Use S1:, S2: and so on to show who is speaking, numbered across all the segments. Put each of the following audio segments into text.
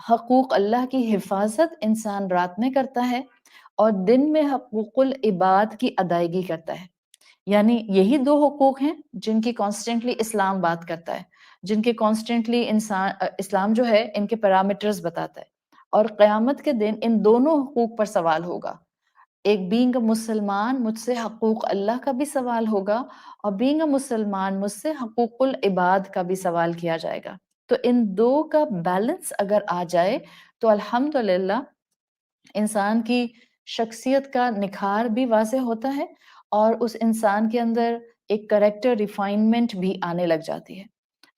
S1: حقوق اللہ کی حفاظت انسان رات میں کرتا ہے اور دن میں حقوق العباد کی ادائیگی کرتا ہے. یعنی یہی دو حقوق ہیں جن کی کانسٹنٹلی اسلام بات کرتا ہے، جن کے کانسٹنٹلی اسلام جو ہے ان کے پیرامیٹرز بتاتا ہے، اور قیامت کے دن ان دونوں حقوق پر سوال ہوگا. ایک بینگ اے مسلمان مجھ سے حقوق اللہ کا بھی سوال ہوگا، اور بینگ اے مسلمان مجھ سے حقوق العباد کا بھی سوال کیا جائے گا. تو ان دو کا بیلنس اگر آ جائے تو الحمدللہ انسان کی شخصیت کا نکھار بھی واضح ہوتا ہے، اور اس انسان کے اندر ایک کریکٹر ریفائنمنٹ بھی آنے لگ جاتی ہے.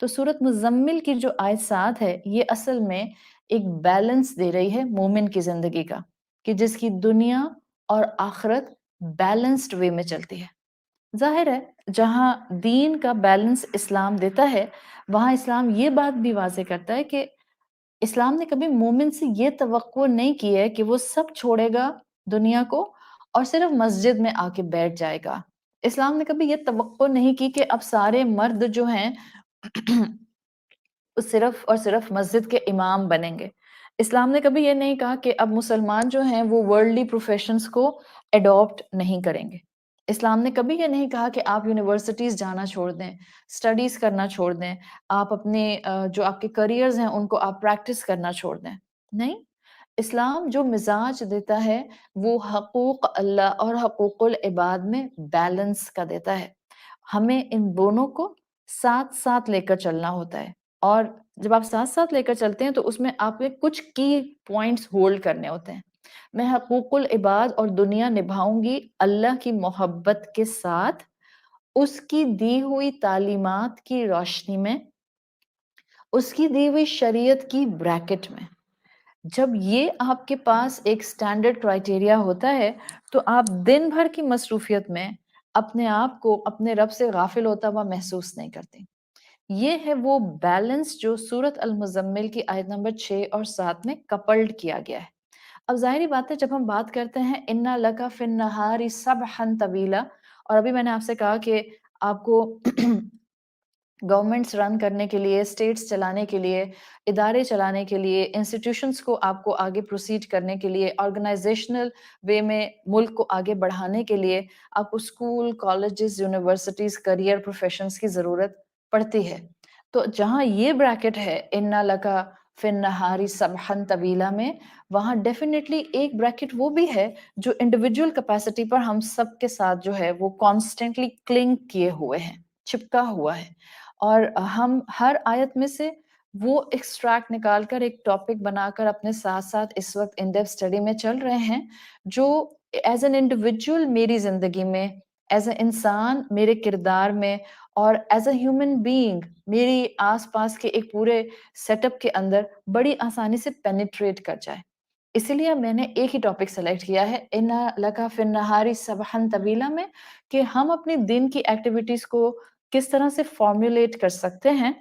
S1: تو سورۃ مزمل کی جو آیت 7 ہے یہ اصل میں ایک بیلنس دے رہی ہے مومن کی زندگی کا، کہ جس کی دنیا اور آخرت بیلنسڈ وے میں چلتی ہے. ظاہر ہے جہاں دین کا بیلنس اسلام دیتا ہے وہاں اسلام یہ بات بھی واضح کرتا ہے کہ اسلام نے کبھی مومن سے یہ توقع نہیں کی ہے کہ وہ سب چھوڑے گا دنیا کو اور صرف مسجد میں آ کے بیٹھ جائے گا. اسلام نے کبھی یہ توقع نہیں کی کہ اب سارے مرد جو ہیں وہ صرف اور صرف مسجد کے امام بنیں گے. اسلام نے کبھی یہ نہیں کہا کہ اب مسلمان جو ہیں وہ ورلڈلی پروفیشنز کو اڈاپٹ نہیں کریں گے. اسلام نے کبھی یہ نہیں کہا کہ آپ یونیورسٹیز جانا چھوڑ دیں، اسٹڈیز کرنا چھوڑ دیں، آپ اپنے جو آپ کے کریئرز ہیں ان کو آپ پریکٹس کرنا چھوڑ دیں. نہیں، اسلام جو مزاج دیتا ہے وہ حقوق اللہ اور حقوق العباد میں بیلنس کا دیتا ہے. ہمیں ان دونوں کو ساتھ ساتھ لے کر چلنا ہوتا ہے، اور جب آپ ساتھ ساتھ لے کر چلتے ہیں تو اس میں آپ کے کچھ کی پوائنٹس ہولڈ کرنے ہوتے ہیں. میں حقوق العباد اور دنیا نبھاؤں گی اللہ کی محبت کے ساتھ، اس کی دی ہوئی تعلیمات کی روشنی میں، اس کی دی ہوئی شریعت کی بریکٹ میں. جب یہ آپ کے پاس ایک سٹینڈرڈ کرائٹیریا ہوتا ہے تو آپ دن بھر کی مصروفیت میں اپنے آپ کو اپنے رب سے غافل ہوتا ہوا محسوس نہیں کرتے. یہ ہے وہ بیلنس جو سورۃ المزمل کی آیت نمبر 6 اور 7 میں کپلڈ کیا گیا ہے. اب ظاہری بات ہے جب ہم بات کرتے ہیں اِنَّ لَكَ فِي النَّهَارِ سَبْحًا طَوِيلًا، اور ابھی میں نے آپ سے کہا کہ آپ کو گورنمنٹس رن کرنے کے لیے، اسٹیٹس چلانے کے لیے، ادارے چلانے کے لیے، انسٹیٹیوشنس کو آپ کو آگے پروسیڈ کرنے کے لیے، آرگنائزیشنل وے میں ملک کو آگے بڑھانے کے لیے آپ کو school, colleges, universities, career professions کی ضرورت پڑتی ہے. تو جہاں یہ بریکٹ ہے اِنَّ لَكَ فِي النَّهَارِ سَبْحًا طَوِيلًا میں، وہاں ڈیفینیٹلی ایک بریکٹ وہ بھی ہے جو انڈیویجول کیپیسٹی پر ہم سب کے ساتھ جو ہے وہ کانسٹنٹلی کلنگ کیے ہوئے ہیں، چپکا ہوا ہے. اور ہم ہر آیت میں سے وہ ایکسٹریکٹ نکال کر ایک ٹاپک بنا کر اپنے ساتھ ساتھ اس وقت ان ڈیپتھ اسٹڈی میں چل رہے ہیں، جو ایز این انڈیویجول میری زندگی میں، ایز اے انسان میرے کردار میں، اور ایز اے ہیومن بینگ میری آس پاس کے ایک پورے سیٹ اپ کے اندر بڑی آسانی سے پینیٹریٹ کر جائے. اسی لیے میں نے ایک ہی ٹاپک سلیکٹ کیا ہے اِنَّ لَكَ فِي النَّهَارِ سَبْحًا طَوِيلًا میں، کہ ہم اپنی دن کی ایکٹیویٹیز کو کس طرح سے فارمولیٹ کر سکتے ہیں.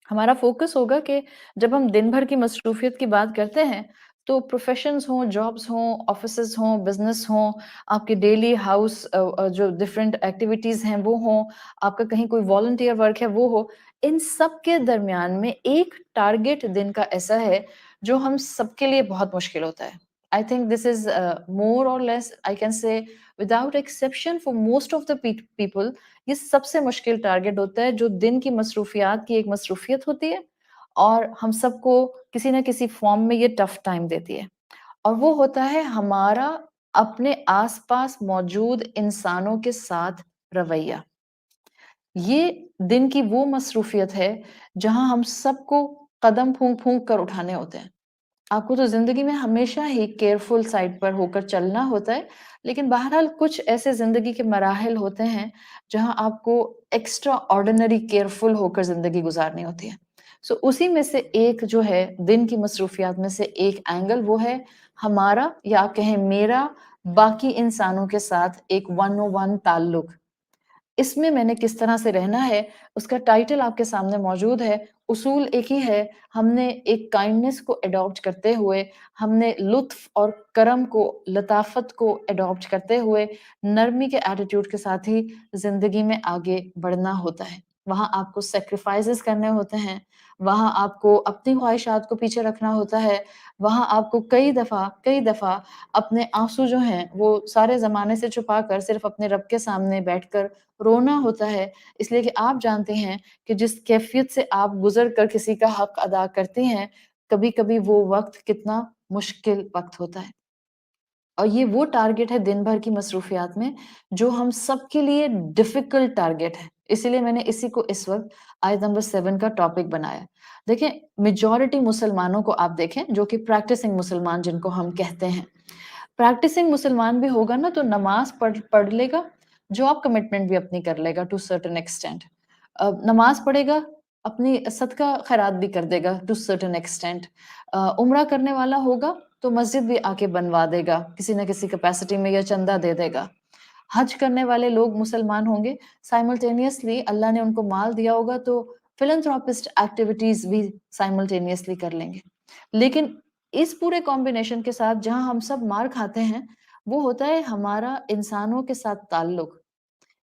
S1: ہمارا فوکس ہوگا کہ جب ہم دن بھر کی مصروفیت کی بات کرتے ہیں تو پروفیشنز ہوں، جابز ہوں، آفیسز ہوں، بزنس ہوں، آپ کے ڈیلی ہاؤس جو ڈفرینٹ ایکٹیویٹیز ہیں وہ ہوں، آپ کا کہیں کوئی والنٹیئر ورک ہے وہ ہو، ان سب کے درمیان میں ایک ٹارگٹ دن کا ایسا ہے جو ہم سب کے لیے بہت مشکل ہوتا ہے. I think this is more or less I can say without exception for most of the people یہ سب سے مشکل ٹارگٹ ہوتا ہے جو دن کی مصروفیات کی ایک مصروفیت ہوتی ہے اور ہم سب کو کسی نہ کسی فارم میں یہ ٹف ٹائم دیتی ہے، اور وہ ہوتا ہے ہمارا اپنے آس پاس موجود انسانوں کے ساتھ رویہ. یہ دن کی وہ مصروفیت ہے جہاں ہم سب کو قدم پھونک پھونک کر اٹھانے ہوتے ہیں. آپ کو تو زندگی میں ہمیشہ ہی کیئرفل سائڈ پر ہو کر چلنا ہوتا ہے، لیکن بہرحال کچھ ایسے زندگی کے مراحل ہوتے ہیں جہاں آپ کو ایکسٹرا آرڈینری کیئرفل ہو کر زندگی گزارنی ہوتی ہے. سو اسی میں سے ایک جو ہے دن کی مصروفیات میں سے ایک اینگل وہ ہے ہمارا، یا آپ کہیں میرا، باقی انسانوں کے ساتھ ایک ون او ون تعلق. اس میں نے کس طرح سے رہنا ہے اس کا ٹائٹل آپ کے سامنے موجود ہے. اصول ایک ہی ہے، ہم نے ایک کائنڈنس کو اڈاپٹ کرتے ہوئے، ہم نے لطف اور کرم کو، لطافت کو اڈاپٹ کرتے ہوئے نرمی کے ایٹیٹیوڈ کے ساتھ ہی زندگی میں آگے بڑھنا ہوتا ہے. وہاں آپ کو سیکریفائسز کرنے ہوتے ہیں، وہاں آپ کو اپنی خواہشات کو پیچھے رکھنا ہوتا ہے، وہاں آپ کو کئی دفعہ اپنے آنسو جو ہیں وہ سارے زمانے سے چھپا کر صرف اپنے رب کے سامنے بیٹھ کر رونا ہوتا ہے، اس لیے کہ آپ جانتے ہیں کہ جس کیفیت سے آپ گزر کر کسی کا حق ادا کرتے ہیں، کبھی کبھی وہ وقت کتنا مشکل وقت ہوتا ہے، اور یہ وہ ٹارگٹ ہے دن بھر کی مصروفیات میں جو ہم سب کے لیے ڈیفیکلٹ ٹارگٹ ہے، اسی لیے میں نے اسی کو اس وقت آیت نمبر 7 کا ٹاپک بنایا۔ دیکھیں میجورٹی مسلمانوں کو آپ دیکھیں جو کہ پریکٹسنگ مسلمان جن کو ہم کہتے ہیں، پریکٹسنگ مسلمان بھی ہوگا نا تو نماز پڑھ لے گا، جاب کمٹمنٹ بھی اپنی کر لے گا ٹو سرٹن ایکسٹینٹ، نماز پڑھے گا، اپنی صدقہ خیرات بھی کر دے گا ٹو سرٹن ایکسٹینٹ، عمرہ کرنے والا ہوگا تو مسجد بھی آ کے بنوا دے گا کسی نہ کسی کیپیسٹی میں یا چندہ دے دے گا، حج کرنے والے لوگ مسلمان ہوں گے، سائملٹینیسلی اللہ نے ان کو مال دیا ہوگا تو فلنتھراپسٹ ایکٹیویٹیز بھی سائملٹینیسلی کر لیں گے، لیکن اس پورے کمبینیشن کے ساتھ جہاں ہم سب مار کھاتے ہیں وہ ہوتا ہے ہمارا انسانوں کے ساتھ تعلق،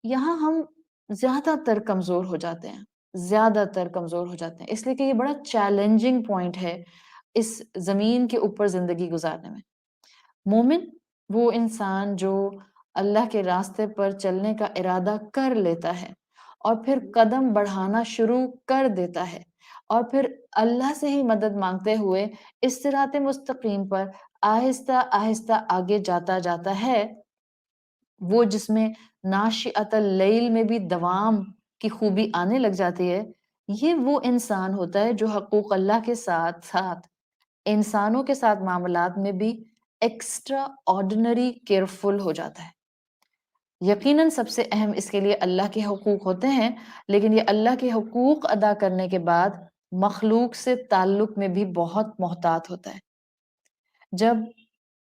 S1: یہاں ہم زیادہ تر کمزور ہو جاتے ہیں، زیادہ تر کمزور ہو جاتے ہیں، اس لیے کہ یہ بڑا چیلنجنگ پوائنٹ ہے اس زمین کے اوپر زندگی گزارنے میں۔ مومن وہ انسان جو اللہ کے راستے پر چلنے کا ارادہ کر لیتا ہے اور پھر قدم بڑھانا شروع کر دیتا ہے اور پھر اللہ سے ہی مدد مانگتے ہوئے اس صراط مستقیم پر آہستہ آہستہ آگے جاتا ہے، وہ جس میں ناشئۃ اللیل میں بھی دوام کی خوبی آنے لگ جاتی ہے، یہ وہ انسان ہوتا ہے جو حقوق اللہ کے ساتھ ساتھ انسانوں کے ساتھ معاملات میں بھی ایکسٹرا آرڈنری کیئرفل ہو جاتا ہے۔ یقیناً سب سے اہم اس کے لیے اللہ کے حقوق ہوتے ہیں، لیکن یہ اللہ کے حقوق ادا کرنے کے بعد مخلوق سے تعلق میں بھی بہت محتاط ہوتا ہے۔ جب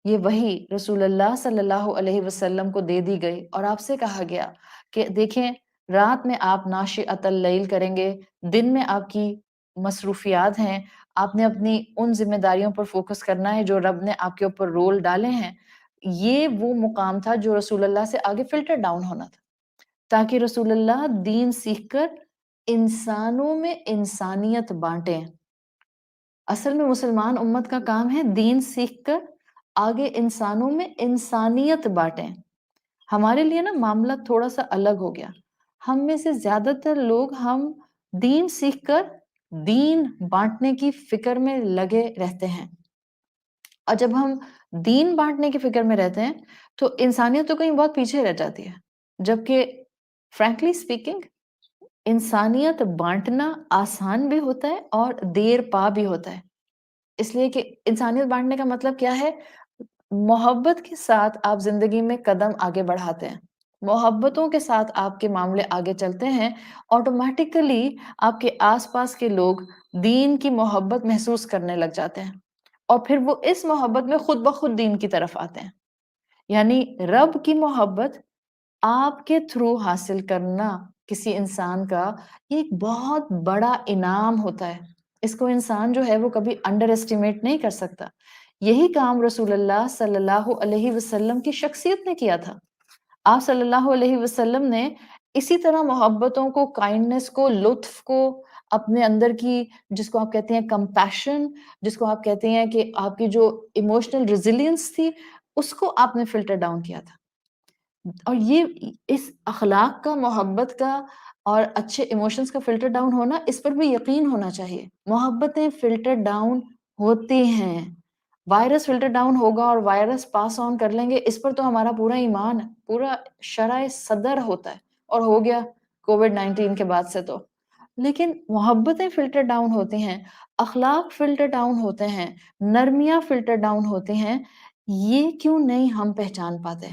S1: یہ وحی رسول اللہ صلی اللہ علیہ وسلم کو دے دی گئی اور آپ سے کہا گیا کہ دیکھیں رات میں آپ ناشئۃ اللیل کریں گے، دن میں آپ کی مصروفیات ہیں، آپ نے اپنی ان ذمہ داریوں پر فوکس کرنا ہے جو رب نے آپ کے اوپر رول ڈالے ہیں، یہ وہ مقام تھا جو رسول اللہ سے آگے فلٹر ڈاؤن ہونا تھا تاکہ رسول اللہ دین سیکھ کر انسانوں میں انسانیت بانٹیں۔ اصل میں مسلمان امت کا کام ہے دین سیکھ کر آگے انسانوں میں انسانیت بانٹیں۔ ہمارے لیے نا معاملہ تھوڑا سا الگ ہو گیا، ہم میں سے زیادہ تر لوگ ہم دین سیکھ کر دین بانٹنے کی فکر میں لگے رہتے ہیں، اور جب ہم دین بانٹنے کی فکر میں رہتے ہیں تو انسانیت تو کہیں بہت پیچھے رہ جاتی ہے، جبکہ فرینکلی اسپیکنگ انسانیت بانٹنا آسان بھی ہوتا ہے اور دیر پا بھی ہوتا ہے، اس لیے کہ انسانیت بانٹنے کا مطلب کیا ہے؟ محبت کے ساتھ آپ زندگی میں قدم آگے بڑھاتے ہیں، محبتوں کے ساتھ آپ کے معاملے آگے چلتے ہیں، آٹومیٹیکلی آپ کے آس پاس کے لوگ دین کی محبت محسوس کرنے لگ جاتے ہیں اور پھر وہ اس محبت میں خود بخود دین کی طرف آتے ہیں، یعنی رب کی محبت آپ کے تھرو حاصل کرنا کسی انسان کا یہ ایک بہت بڑا انعام ہوتا ہے، اس کو انسان جو ہے وہ کبھی انڈر ایسٹیمیٹ نہیں کر سکتا۔ یہی کام رسول اللہ صلی اللہ علیہ وسلم کی شخصیت نے کیا تھا، آپ صلی اللہ علیہ وسلم نے اسی طرح محبتوں کو، کائنڈنس کو، لطف کو اپنے اندر کی، جس کو آپ کہتے ہیں کمپیشن، جس کو آپ کہتے ہیں کہ آپ کی جو ایموشنل ریزیلینس تھی، اس کو آپ نے فلٹر ڈاؤن کیا تھا، اور یہ اس اخلاق کا، محبت کا اور اچھے ایموشنز کا فلٹر ڈاؤن ہونا، اس پر بھی یقین ہونا چاہیے۔ محبتیں فلٹر ڈاؤن ہوتی ہیں، وائرس فلٹر ڈاؤن ہوگا اور وائرس پاس آن کر لیں گے، اس پر تو ہمارا پورا ایمان ہے، پورا شرح صدر ہوتا ہے، اور ہو گیا کووڈ-19 کے بعد سے تو۔ لیکن محبتیں فلٹر ڈاؤن ہوتی ہیں، اخلاق فلٹر ڈاؤن ہوتے ہیں، نرمیاں فلٹر ڈاؤن ہوتے ہیں، یہ کیوں نہیں ہم پہچان پاتے؟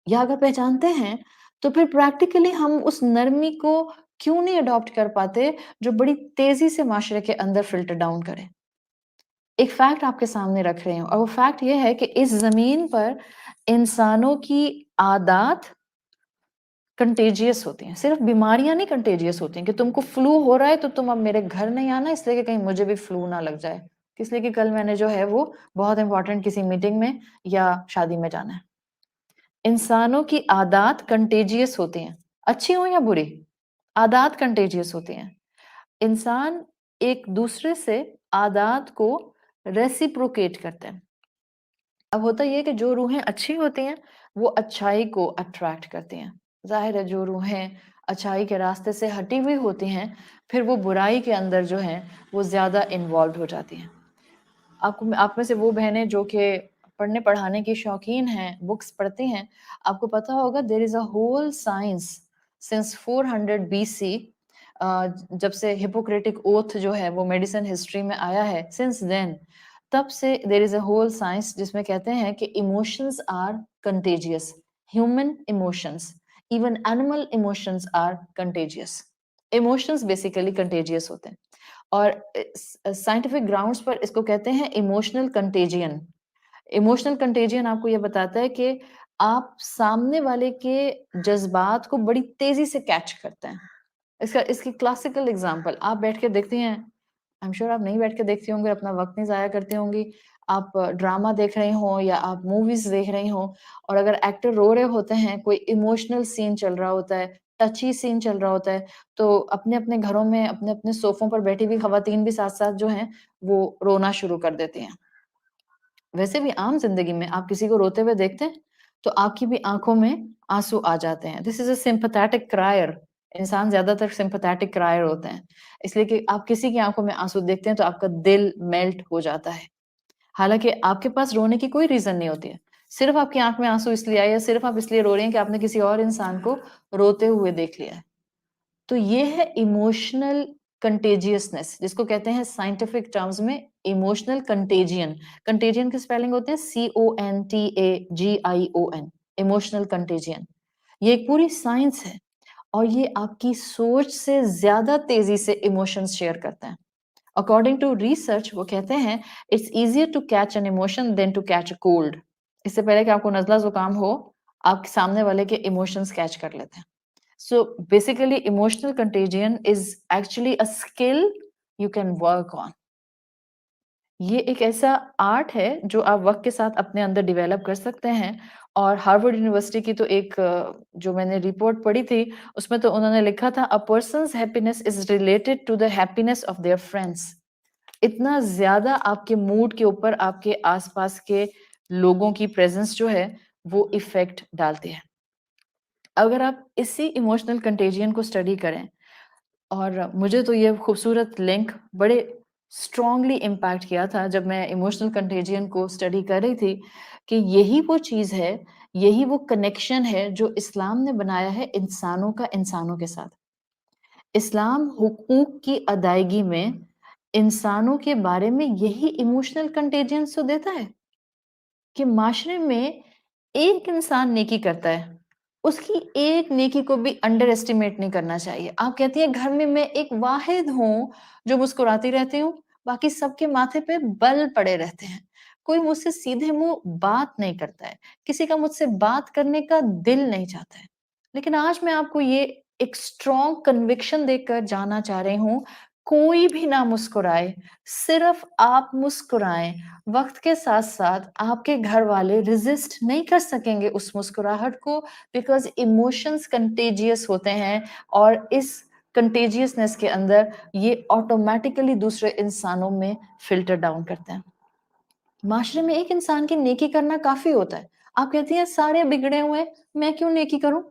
S1: یا اگر پہچانتے ہیں تو پھر پریکٹیکلی ہم اس نرمی کو کیوں نہیں اڈاپٹ کر پاتے جو بڑی تیزی سے معاشرے کے اندر فلٹر ڈاؤن کرے؟ ایک فیکٹ آپ کے سامنے رکھ رہے ہیں، اور وہ فیکٹ یہ ہے کہ اس زمین پر انسانوں کی عادات کنٹیجیس ہوتی ہیں، صرف بیماریاں نہیں کنٹیجیس ہوتی ہیں کہ تم کو فلو ہو رہا ہے تو تم اب میرے گھر نہیں آنا اس لیے کہ کہیں مجھے بھی فلو نہ لگ جائے، اس لیے کہ کل میں نے جو ہے وہ بہت امپورٹنٹ کسی میٹنگ میں یا شادی میں جانا ہے۔ انسانوں کی عادات کنٹیجیس ہوتی ہیں، اچھی ہوں یا بری، عادات کنٹیجیس ہوتی ہیں. انسان ایک دوسرے سے عادات کو ریسیپروکیٹ کرتے ہیں. اب ہوتا یہ ہے کہ جو روحیں اچھی ہوتی ہیں وہ اچھائی کو اٹریکٹ کرتی ہیں. ظاہر ہے جو روحیں اچھائی کے راستے سے ہٹی ہوئی ہوتی ہیں پھر وہ برائی کے اندر جو ہیں وہ زیادہ انوالوڈ ہو جاتی ہیں. آپ میں سے وہ بہنیں جو کہ پڑھنے پڑھانے کی شوقین ہیں، بکس پڑھتی ہیں، آپ کو پتا ہوگا there is a whole science since 400 BC، جب سے ہپوکریٹک اوتھ جو ہے وہ میڈیسن ہسٹری میں آیا ہے، سنس دین تب سے دیر از اے ہول سائنس جس میں کہتے ہیں کہ emotions are contagious. Human emotions, even animal emotions are contagious. Emotions basically contagious ہوتے ہیں اور سائنٹیفک گراؤنڈز پر اس کو کہتے ہیں ایموشنل کنٹیجین. ایموشنل کنٹیجین آپ کو یہ بتاتا ہے کہ آپ سامنے والے کے جذبات کو بڑی تیزی سے کیچ کرتے ہیں. اس کی کلاسیکل اگزامپل آپ بیٹھ کے دیکھتی ہیں، I'm sure آپ نہیں بیٹھ کے دیکھتی ہوں گے، اپنا وقت نہیں ضائع کرتی ہوں گی. آپ ڈرامہ دیکھ رہی ہوں یا آپ موویز دیکھ رہی ہوں اور اگر ایکٹر رو رہے ہوتے ہیں، کوئی ایموشنل سین چل رہا ہوتا ہے، ٹچی سین چل رہا ہوتا ہے، تو اپنے اپنے گھروں میں اپنے اپنے صوفوں پر بیٹھی ہوئی خواتین بھی ساتھ ساتھ جو ہیں وہ رونا شروع کر دیتی ہیں. ویسے بھی عام زندگی میں آپ کسی کو روتے ہوئے دیکھتے ہیں تو آپ کی بھی آنکھوں میں آنسو آ جاتے ہیں. دس از اے سمپتھیٹک کرائر. انسان زیادہ تر سمپتھیٹک کرائر ہوتے ہیں، اس لیے کہ آپ کسی کی آنکھوں میں آنسو دیکھتے ہیں تو آپ کا دل میلٹ ہو جاتا ہے. حالانکہ آپ کے پاس رونے کی کوئی ریزن نہیں ہوتی ہے، صرف آپ کی آنکھ میں آنسو اس لیے آئے یا صرف آپ اس لیے رو رہے ہیں کہ آپ نے کسی اور انسان کو روتے ہوئے دیکھ لیا ہے. تو یہ ہے ایموشنل کنٹیجیسنس، جس کو کہتے ہیں سائنٹیفک ٹرمز میں ایموشنل کنٹیجین. کنٹیجین کی اسپیلنگ ہوتے ہیں CONTAGION. ایموشنل کنٹیجین یہ ایک پوری سائنس ہے اور یہ آپ کی سوچ سے زیادہ تیزی سے ایموشنز شیئر کرتے ہیں. اکارڈنگ ٹو ریسرچ وہ کہتے ہیں it's easier to catch an emotion than to catch a cold. اس سے پہلے کہ آپ کو نزلہ زکام ہو آپ سامنے والے کے ایموشنز کیچ کر لیتے ہیں. So basically emotional contagion is actually a skill you can work on. یہ ایک ایسا آرٹ ہے جو آپ وقت کے ساتھ اپنے اندر ڈیولپ کر سکتے ہیں. اور ہارورڈ یونیورسٹی کی تو ایک جو میں نے رپورٹ پڑھی تھی اس میں تو انہوں نے لکھا تھا a person's happiness is related to the happiness of their friends. اتنا زیادہ آپ کے موڈ کے اوپر آپ کے آس پاس کے لوگوں کی پریزنس جو ہے وہ ایفیکٹ ڈالتی ہے. اگر آپ اسی ایموشنل کنٹیجین کو اسٹڈی کریں، اور مجھے تو یہ خوبصورت لنک بڑے اسٹرانگلی امپیکٹ کیا تھا جب میں ایموشنل کنٹیجین کو اسٹڈی کر رہی تھی کہ یہی وہ چیز ہے، یہی وہ کنیکشن ہے جو اسلام نے بنایا ہے انسانوں کا انسانوں کے ساتھ. اسلام حقوق کی ادائیگی میں انسانوں کے بارے میں یہی ایموشنل کنٹیجنس تو دیتا ہے کہ معاشرے میں ایک انسان نیکی کرتا ہے، اس کی ایک نیکی کو بھی انڈر ایسٹیمیٹ نہیں کرنا چاہیے. آپ کہتی ہیں گھر میں ایک واحد ہوں جو مسکراتی رہتی ہوں، باقی سب کے ماتھے پہ بل پڑے رہتے ہیں، کوئی مجھ سے سیدھے منہ بات نہیں کرتا ہے، کسی کا مجھ سے بات کرنے کا دل نہیں چاہتا ہے. لیکن آج میں آپ کو یہ ایک اسٹرانگ کنوکشن دے کر جانا چاہ رہی ہوں، کوئی بھی نہ مسکرائے، صرف آپ مسکرائیں. وقت کے ساتھ ساتھ آپ کے گھر والے ریزسٹ نہیں کر سکیں گے اس مسکراہٹ کو، بیکاز ایموشنز کنٹیجیس ہوتے ہیں اور اس کنٹیجیسنس کے اندر یہ آٹومیٹیکلی دوسرے انسانوں میں فلٹر ڈاؤن کرتے ہیں. معاشرے میں ایک انسان کی نیکی کرنا کافی ہوتا ہے. آپ کہتی ہیں سارے بگڑے ہوئے میں کیوں نیکی کروں،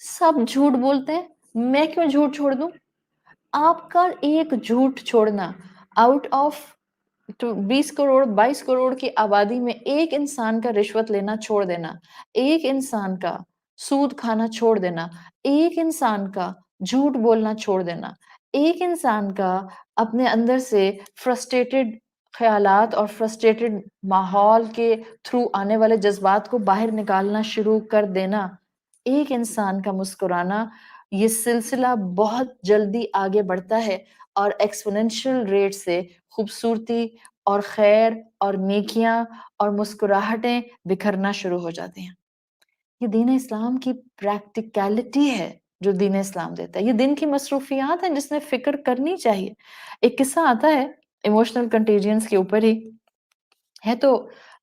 S1: سب جھوٹ بولتے ہیں میں کیوں جھوٹ چھوڑ دوں. آپ کا ایک جھوٹ چھوڑنا آؤٹ آف 20 کروڑ 22 کروڑ کی آبادی میں ایک انسان کا رشوت لینا چھوڑ دینا، ایک انسان کا سود کھانا چھوڑ دینا، ایک انسان کا جھوٹ بولنا چھوڑ دینا، ایک انسان کا اپنے اندر سے فرسٹریٹڈ خیالات اور فرسٹریٹڈ ماحول کے تھرو آنے والے جذبات کو باہر نکالنا شروع کر دینا، ایک انسان کا مسکرانا، یہ سلسلہ بہت جلدی آگے بڑھتا ہے اور ایکسپوننشل ریٹ سے خوبصورتی اور خیر اور نیکیاں اور مسکراہٹیں بکھرنا شروع ہو جاتی ہیں. یہ دین اسلام کی پریکٹیکلٹی ہے جو دین اسلام دیتا ہے. یہ دن کی مصروفیات ہیں جس نے فکر کرنی چاہیے. ایک قصہ آتا ہے ایموشنل کنٹیجنس کے اوپر ہی ہے تو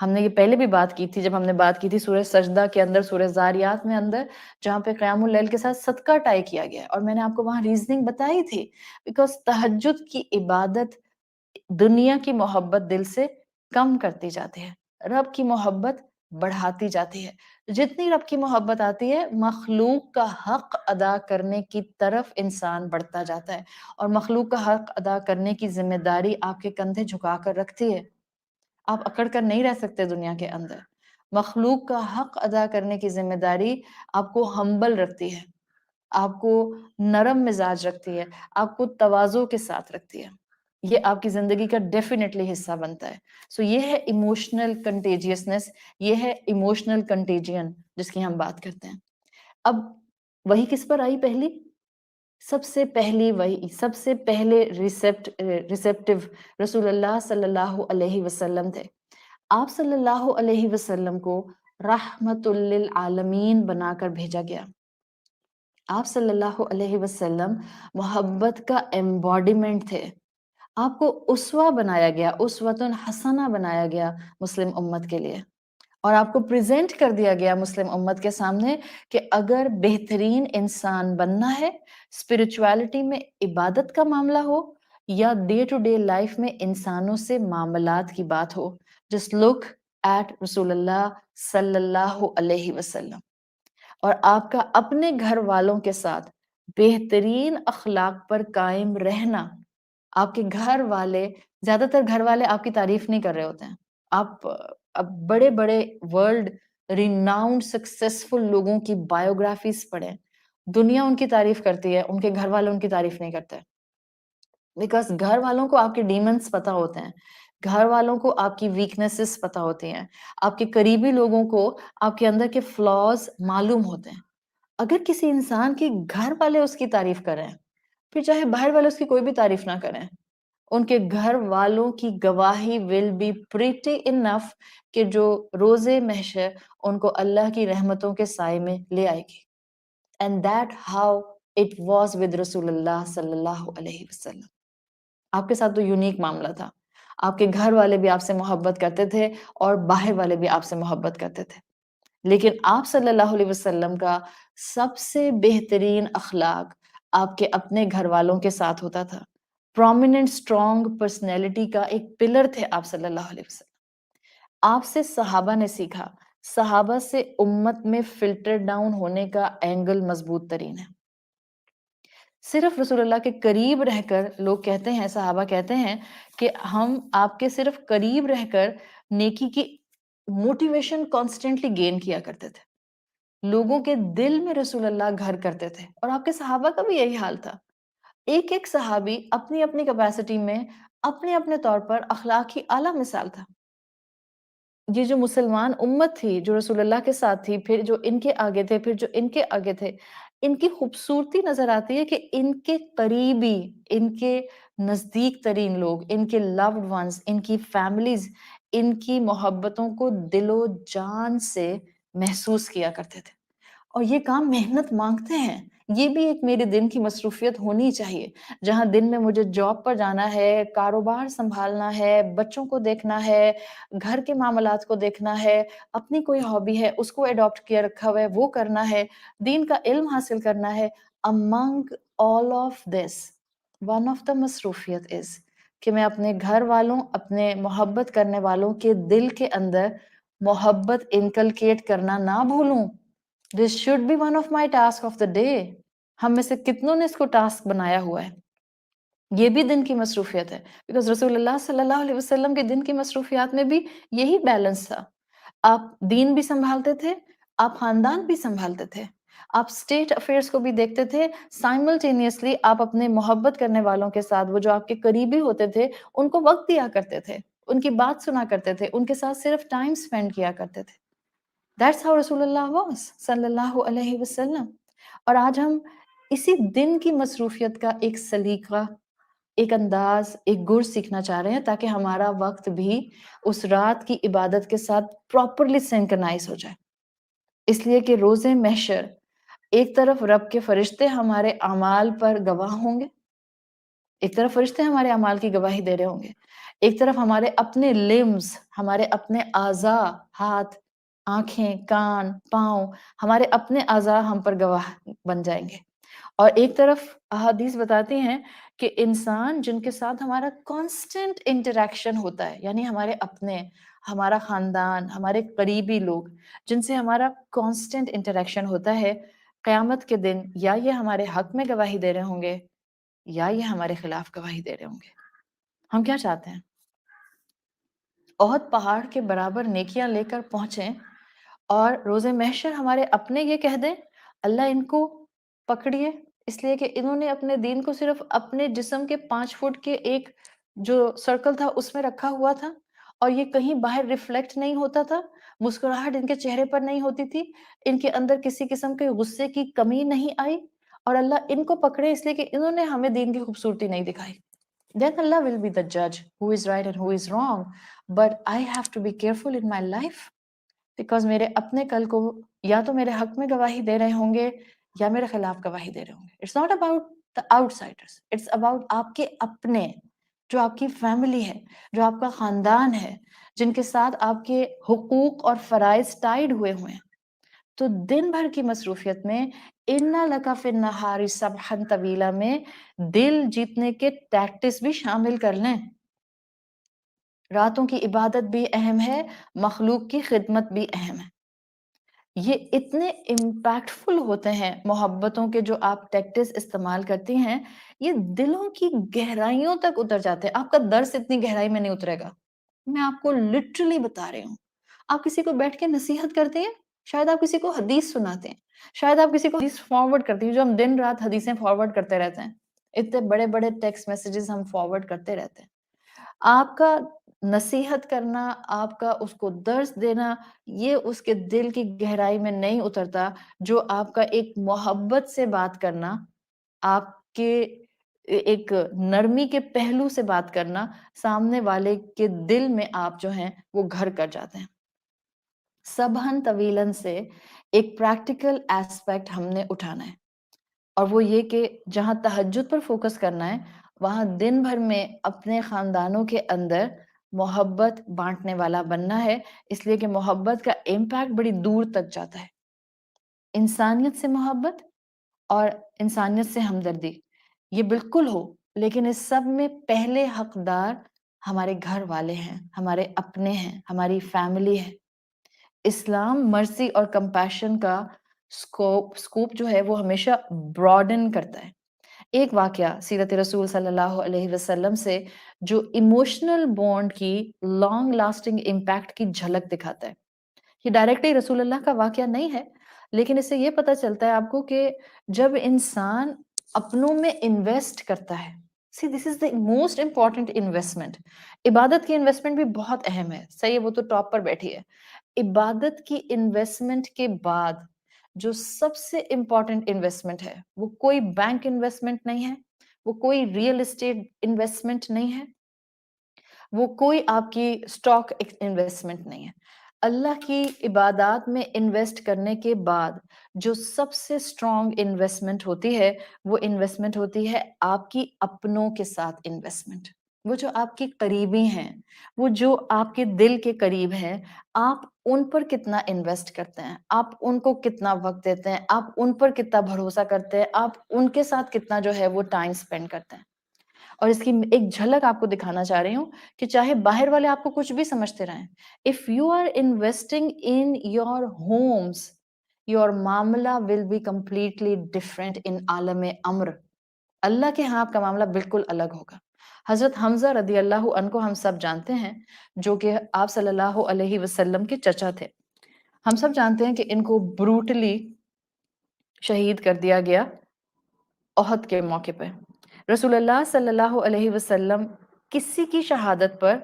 S1: ہم نے یہ پہلے بھی بات کی تھی، جب ہم نے بات کی تھی سورہ سجدہ کے اندر، سورہ زاریات میں اندر، جہاں پہ قیام اللیل کے ساتھ صدقہ ٹائی کیا گیا ہے، اور میں نے آپ کو وہاں ریزننگ بتائی تھی، بیکاز تہجد کی عبادت دنیا کی محبت دل سے کم کرتی جاتی ہے، رب کی محبت بڑھاتی جاتی ہے۔ جتنی رب کی محبت آتی ہے، مخلوق کا حق ادا کرنے کی طرف انسان بڑھتا جاتا ہے، اور مخلوق کا حق ادا کرنے کی ذمہ داری آپ کے کندھے جھکا کر رکھتی ہے۔ آپ اکڑ کر نہیں رہ سکتے دنیا کے اندر۔ مخلوق کا حق ادا کرنے کی ذمہ داری آپ کو ہمبل رکھتی ہے، آپ کو نرم مزاج رکھتی ہے، آپ کو تواضع کے ساتھ رکھتی ہے۔ یہ آپ کی زندگی کا ڈیفینیٹلی حصہ بنتا ہے۔ سو یہ ہے ایموشنل کنٹیجیسنس، یہ ہے ایموشنل کنٹیجین جس کی ہم بات کرتے ہیں۔ اب وہی کس پر آئی پہلی؟ سب سے پہلی وہی، سب سے پہلے ریسیپٹیو رسول اللہ صلی اللہ علیہ وسلم تھے۔ آپ صلی اللہ علیہ وسلم کو رحمت للعالمین بنا کر بھیجا گیا۔ آپ صلی اللہ علیہ وسلم محبت کا ایمبوڈیمنٹ تھے۔ آپ کو اسوہ بنایا گیا، اسوۃ حسنہ بنایا گیا مسلم امت کے لیے، اور آپ کو پریزنٹ کر دیا گیا مسلم امت کے سامنے کہ اگر بہترین انسان بننا ہے، اسپرچویلٹی میں عبادت کا معاملہ ہو یا ڈے ٹو ڈے لائف میں انسانوں سے معاملات کی بات ہو، جسٹ لک ایٹ رسول اللہ صلی اللہ علیہ وسلم۔ اور آپ کا اپنے گھر والوں کے ساتھ بہترین اخلاق پر قائم رہنا۔ آپ کے گھر والے، زیادہ تر گھر والے آپ کی تعریف نہیں کر رہے ہوتے ہیں۔ آپ اب بڑے بڑے ورلڈ ریناؤنڈ سکسیسفل لوگوں کی بایوگرافیز پڑھیں، دنیا ان کی تعریف کرتی ہے، ان کے گھر والے ان کی تعریف نہیں کرتے، بیکاز گھر والوں کو آپ کے ڈیمنز پتا ہوتے ہیں، گھر والوں کو آپ کی ویکنیسز پتا ہوتی ہیں، آپ کے قریبی لوگوں کو آپ کے اندر کے فلاز معلوم ہوتے ہیں۔ اگر کسی انسان کے گھر والے اس کی تعریف کریں، پھر چاہے باہر والے اس کی کوئی بھی تعریف نہ کریں، ان کے گھر والوں کی گواہی will be pretty enough کہ جو روز محشر ان کو اللہ کی رحمتوں کے سائے میں لے آئے گی۔ And that how it was with رسول اللہ صلی اللہ علیہ وسلم۔ آپ کے ساتھ تو یونیک معاملہ تھا، آپ کے گھر والے بھی آپ سے محبت کرتے تھے اور باہر والے بھی آپ سے محبت کرتے تھے، لیکن آپ صلی اللہ علیہ وسلم کا سب سے بہترین اخلاق آپ کے اپنے گھر والوں کے ساتھ ہوتا تھا۔ پرومیننٹ اسٹرانگ پرسنالٹی کا ایک پلر تھے آپ صلی اللہ علیہ وسلم۔ آپ سے صحابہ نے سیکھا، صحابہ سے امت میں فلٹر ڈاؤن ہونے کا اینگل مضبوط ترین ہے۔ صرف رسول اللہ کے قریب رہ کر لوگ کہتے ہیں، صحابہ کہتے ہیں کہ ہم آپ کے صرف قریب رہ کر نیکی کی موٹیویشن کانسٹنٹلی گین کیا کرتے تھے، لوگوں کے دل میں رسول اللہ گھر کرتے تھے، اور آپ کے صحابہ کا بھی یہی حال تھا۔ ایک ایک صحابی اپنی اپنی کیپیسٹی میں اپنے اپنے طور پر اخلاق کی اعلیٰ مثال تھا۔ یہ جو مسلمان امت تھی جو رسول اللہ کے ساتھ تھی، پھر جو ان کے آگے تھے، پھر جو ان کے آگے تھے، ان کی خوبصورتی نظر آتی ہے کہ ان کے قریبی، ان کے نزدیک ترین لوگ، ان کے لوڈ ونز، ان کی فیملیز ان کی محبتوں کو دل و جان سے محسوس کیا کرتے تھے۔ اور یہ کام محنت مانگتے ہیں، یہ بھی ایک میرے دن کی مصروفیت ہونی چاہیے، جہاں دن میں مجھے جاب پر جانا ہے، کاروبار سنبھالنا ہے، بچوں کو دیکھنا ہے، گھر کے معاملات کو دیکھنا ہے، اپنی کوئی ہابی ہے اس کو اڈاپٹ کیا رکھا ہوا ہے وہ کرنا ہے، دین کا علم حاصل کرنا ہے۔ among all of this one of the مصروفیت is کہ میں اپنے گھر والوں، اپنے محبت کرنے والوں کے دل کے اندر محبت انکلکیٹ کرنا نہ بھولوں۔ This should be one of my task of the day۔ ہم میں سے کتنوں نے اس کو ٹاسک بنایا ہوا ہے؟ یہ بھی دن کی مصروفیت ہے، بیکاز رسول اللہ صلی اللہ علیہ وسلم کے دن کی مصروفیات میں بھی یہی بیلنس تھا۔ آپ دین بھی سنبھالتے تھے، آپ خاندان بھی سنبھالتے تھے، آپ اسٹیٹ افیئرس کو بھی دیکھتے تھے، سائملٹینیسلی آپ اپنے محبت کرنے والوں کے ساتھ، وہ جو آپ کے قریبی ہوتے تھے، ان کو وقت دیا کرتے تھے، ان کی بات سنا کرتے تھے، ان کے ساتھ صرف ٹائم اسپینڈ کیا کرتے تھے۔ That's how رسول اللہ was صلی اللہ علیہ وسلم۔ اور آج ہم اسی دن کی مصروفیت کا ایک سلیقہ، ایک انداز، ایک گر سیکھنا چاہ رہے ہیں، تاکہ ہمارا وقت بھی اس رات کی عبادت کے ساتھ پراپرلی سینکرنائز ہو جائے۔ اس لیے کہ روز محشر ایک طرف رب کے فرشتے ہمارے اعمال پر گواہ ہوں گے، ایک طرف فرشتے ہمارے اعمال کی گواہی دے رہے ہوں گے، ایک طرف ہمارے اپنے لمز، ہمارے اپنے اعضاء، ہاتھ، آنکھیں، کان، پاؤں، ہمارے اپنے اعضاء ہم پر گواہ بن جائیں گے، اور ایک طرف احادیث بتاتی ہیں کہ انسان جن کے ساتھ ہمارا کانسٹنٹ انٹریکشن ہوتا ہے، یعنی ہمارے اپنے، ہمارا خاندان، ہمارے قریبی لوگ جن سے ہمارا کانسٹنٹ انٹریکشن ہوتا ہے، قیامت کے دن یا یہ ہمارے حق میں گواہی دے رہے ہوں گے یا یہ ہمارے خلاف گواہی دے رہے ہوں گے۔ ہم کیا چاہتے ہیں؟ احد پہاڑ کے برابر نیکیاں لے کر پہنچیں اور روز محشر ہمارے اپنے یہ کہہ دیں اللہ ان کو پکڑیے، اس لیے کہ انہوں نے اپنے دین کو صرف اپنے جسم کے 5 فٹ کے ایک جو سرکل تھا اس میں رکھا ہوا تھا، اور یہ کہیں باہر ریفلیکٹ نہیں ہوتا تھا، مسکراہٹ ان کے چہرے پر نہیں ہوتی تھی، ان کے اندر کسی قسم کے غصے کی کمی نہیں آئی، اور اللہ ان کو پکڑے اس لیے کہ انہوں نے ہمیں دین کی خوبصورتی نہیں دکھائی۔ Then Allah will be the judge who is right and who is wrong. But I have to be careful in my life because میرے اپنے کل کو یا تو میرے حق میں گواہی دے رہے ہوں گے یا میرے خلاف گواہی دے رہے ہوں گے۔ It's not about the outsiders. It's about آپ کے اپنے، جو آپ کی فیملی ہے، جو آپ کا خاندان ہے، جن کے ساتھ آپ کے حقوق اور فرائض ٹائیڈ ہوئے ہوئے ہیں۔ تو دن بھر کی مصروفیت میں اِنَّ لَكَ فِي النَّهَارِ سَبْحًا طویلا میں دل جیتنے کے ٹیکٹس بھی شامل کر لیں۔ راتوں کی عبادت بھی اہم ہے، مخلوق کی خدمت بھی اہم ہے۔ یہ اتنے امپیکٹفل ہوتے ہیں محبتوں کے جو آپ ٹیکٹس استعمال کرتی ہیں، یہ دلوں کی گہرائیوں تک اتر جاتے ہیں۔ آپ کا درس اتنی گہرائی میں نہیں اترے گا، میں آپ کو لٹرلی بتا رہی ہوں۔ آپ کسی کو بیٹھ کے نصیحت کرتے ہیں، شاید آپ کسی کو حدیث سناتے ہیں، شاید آپ کسی کو حدیث فارورڈ کرتے ہیں، جو ہم دن رات حدیثیں فارورڈ کرتے رہتے ہیں، اتنے بڑے بڑے ٹیکسٹ میسیجز ہم فارورڈ کرتے رہتے ہیں۔ آپ کا نصیحت کرنا، آپ کا اس کو درس دینا، یہ اس کے دل کی گہرائی میں نہیں اترتا جو آپ کا ایک محبت سے بات کرنا، آپ کے ایک نرمی کے پہلو سے بات کرنا، سامنے والے کے دل میں آپ جو ہیں وہ گھر کر جاتے ہیں۔ سبحن طویلاً سے ایک پریکٹیکل ایسپیکٹ ہم نے اٹھانا ہے، اور وہ یہ کہ جہاں تہجد پر فوکس کرنا ہے وہاں دن بھر میں اپنے خاندانوں کے اندر محبت بانٹنے والا بننا ہے، اس لیے کہ محبت کا امپیکٹ بڑی دور تک جاتا ہے۔ انسانیت سے محبت اور انسانیت سے ہمدردی یہ بالکل ہو، لیکن اس سب میں پہلے حقدار ہمارے گھر والے ہیں، ہمارے اپنے ہیں، ہماری فیملی ہے۔ اسلام مرسی اور کمپیشن کا سکوپ جو ہے وہ ہمیشہ براڈن کرتا ہے۔ ایک واقعہ سیرت رسول صلی اللہ علیہ وسلم سے جو ایموشنل بانڈ کی لانگ لاسٹنگ امپیکٹ کی جھلک دکھاتا ہے۔ یہ ڈائریکٹلی رسول اللہ کا واقعہ نہیں ہے، لیکن اس سے یہ پتہ چلتا ہے آپ کو کہ جب انسان اپنوں میں انویسٹ کرتا ہے، سی دس از the موسٹ امپورٹنٹ انویسٹمنٹ۔ عبادت کی انویسٹمنٹ بھی بہت اہم ہے، صحیح ہے، وہ تو ٹاپ پر بیٹھی ہے۔ عبادت کی انویسٹمنٹ کے بعد جو سب سے امپورٹنٹ انویسٹمنٹ ہے وہ کوئی بینک انویسٹمنٹ نہیں ہے، وہ کوئی ریئل اسٹیٹ انویسٹمنٹ نہیں ہے، وہ کوئی آپ کی اسٹاک انویسٹمنٹ نہیں ہے۔ اللہ کی عبادات میں انویسٹ کرنے کے بعد جو سب سے اسٹرانگ انویسٹمنٹ ہوتی ہے وہ انویسٹمنٹ ہوتی ہے آپ کی اپنوں کے ساتھ انویسٹمنٹ۔ وہ جو آپ کی قریبی ہیں، وہ جو آپ کے دل کے قریب ہیں، آپ ان پر کتنا انویسٹ کرتے ہیں، آپ ان کو کتنا وقت دیتے ہیں، آپ ان پر کتنا بھروسہ کرتے ہیں، آپ ان کے ساتھ کتنا جو ہے وہ ٹائم اسپینڈ کرتے ہیں۔ اور اس کی ایک جھلک آپ کو دکھانا چاہ رہی ہوں کہ چاہے باہر والے آپ کو کچھ بھی سمجھتے رہیں، if you are investing in your homes, your معاملہ will be completely different in عالم امر۔ اللہ کے ہاں آپ کا معاملہ بالکل الگ ہوگا۔ حضرت حمزہ رضی اللہ عنہ کو ہم سب جانتے ہیں، جو کہ آپ صلی اللہ علیہ وسلم کے چچا تھے۔ ہم سب جانتے ہیں کہ ان کو بروٹلی شہید کر دیا گیا احد کے موقع پہ۔ رسول اللہ صلی اللہ علیہ وسلم کسی کی شہادت پر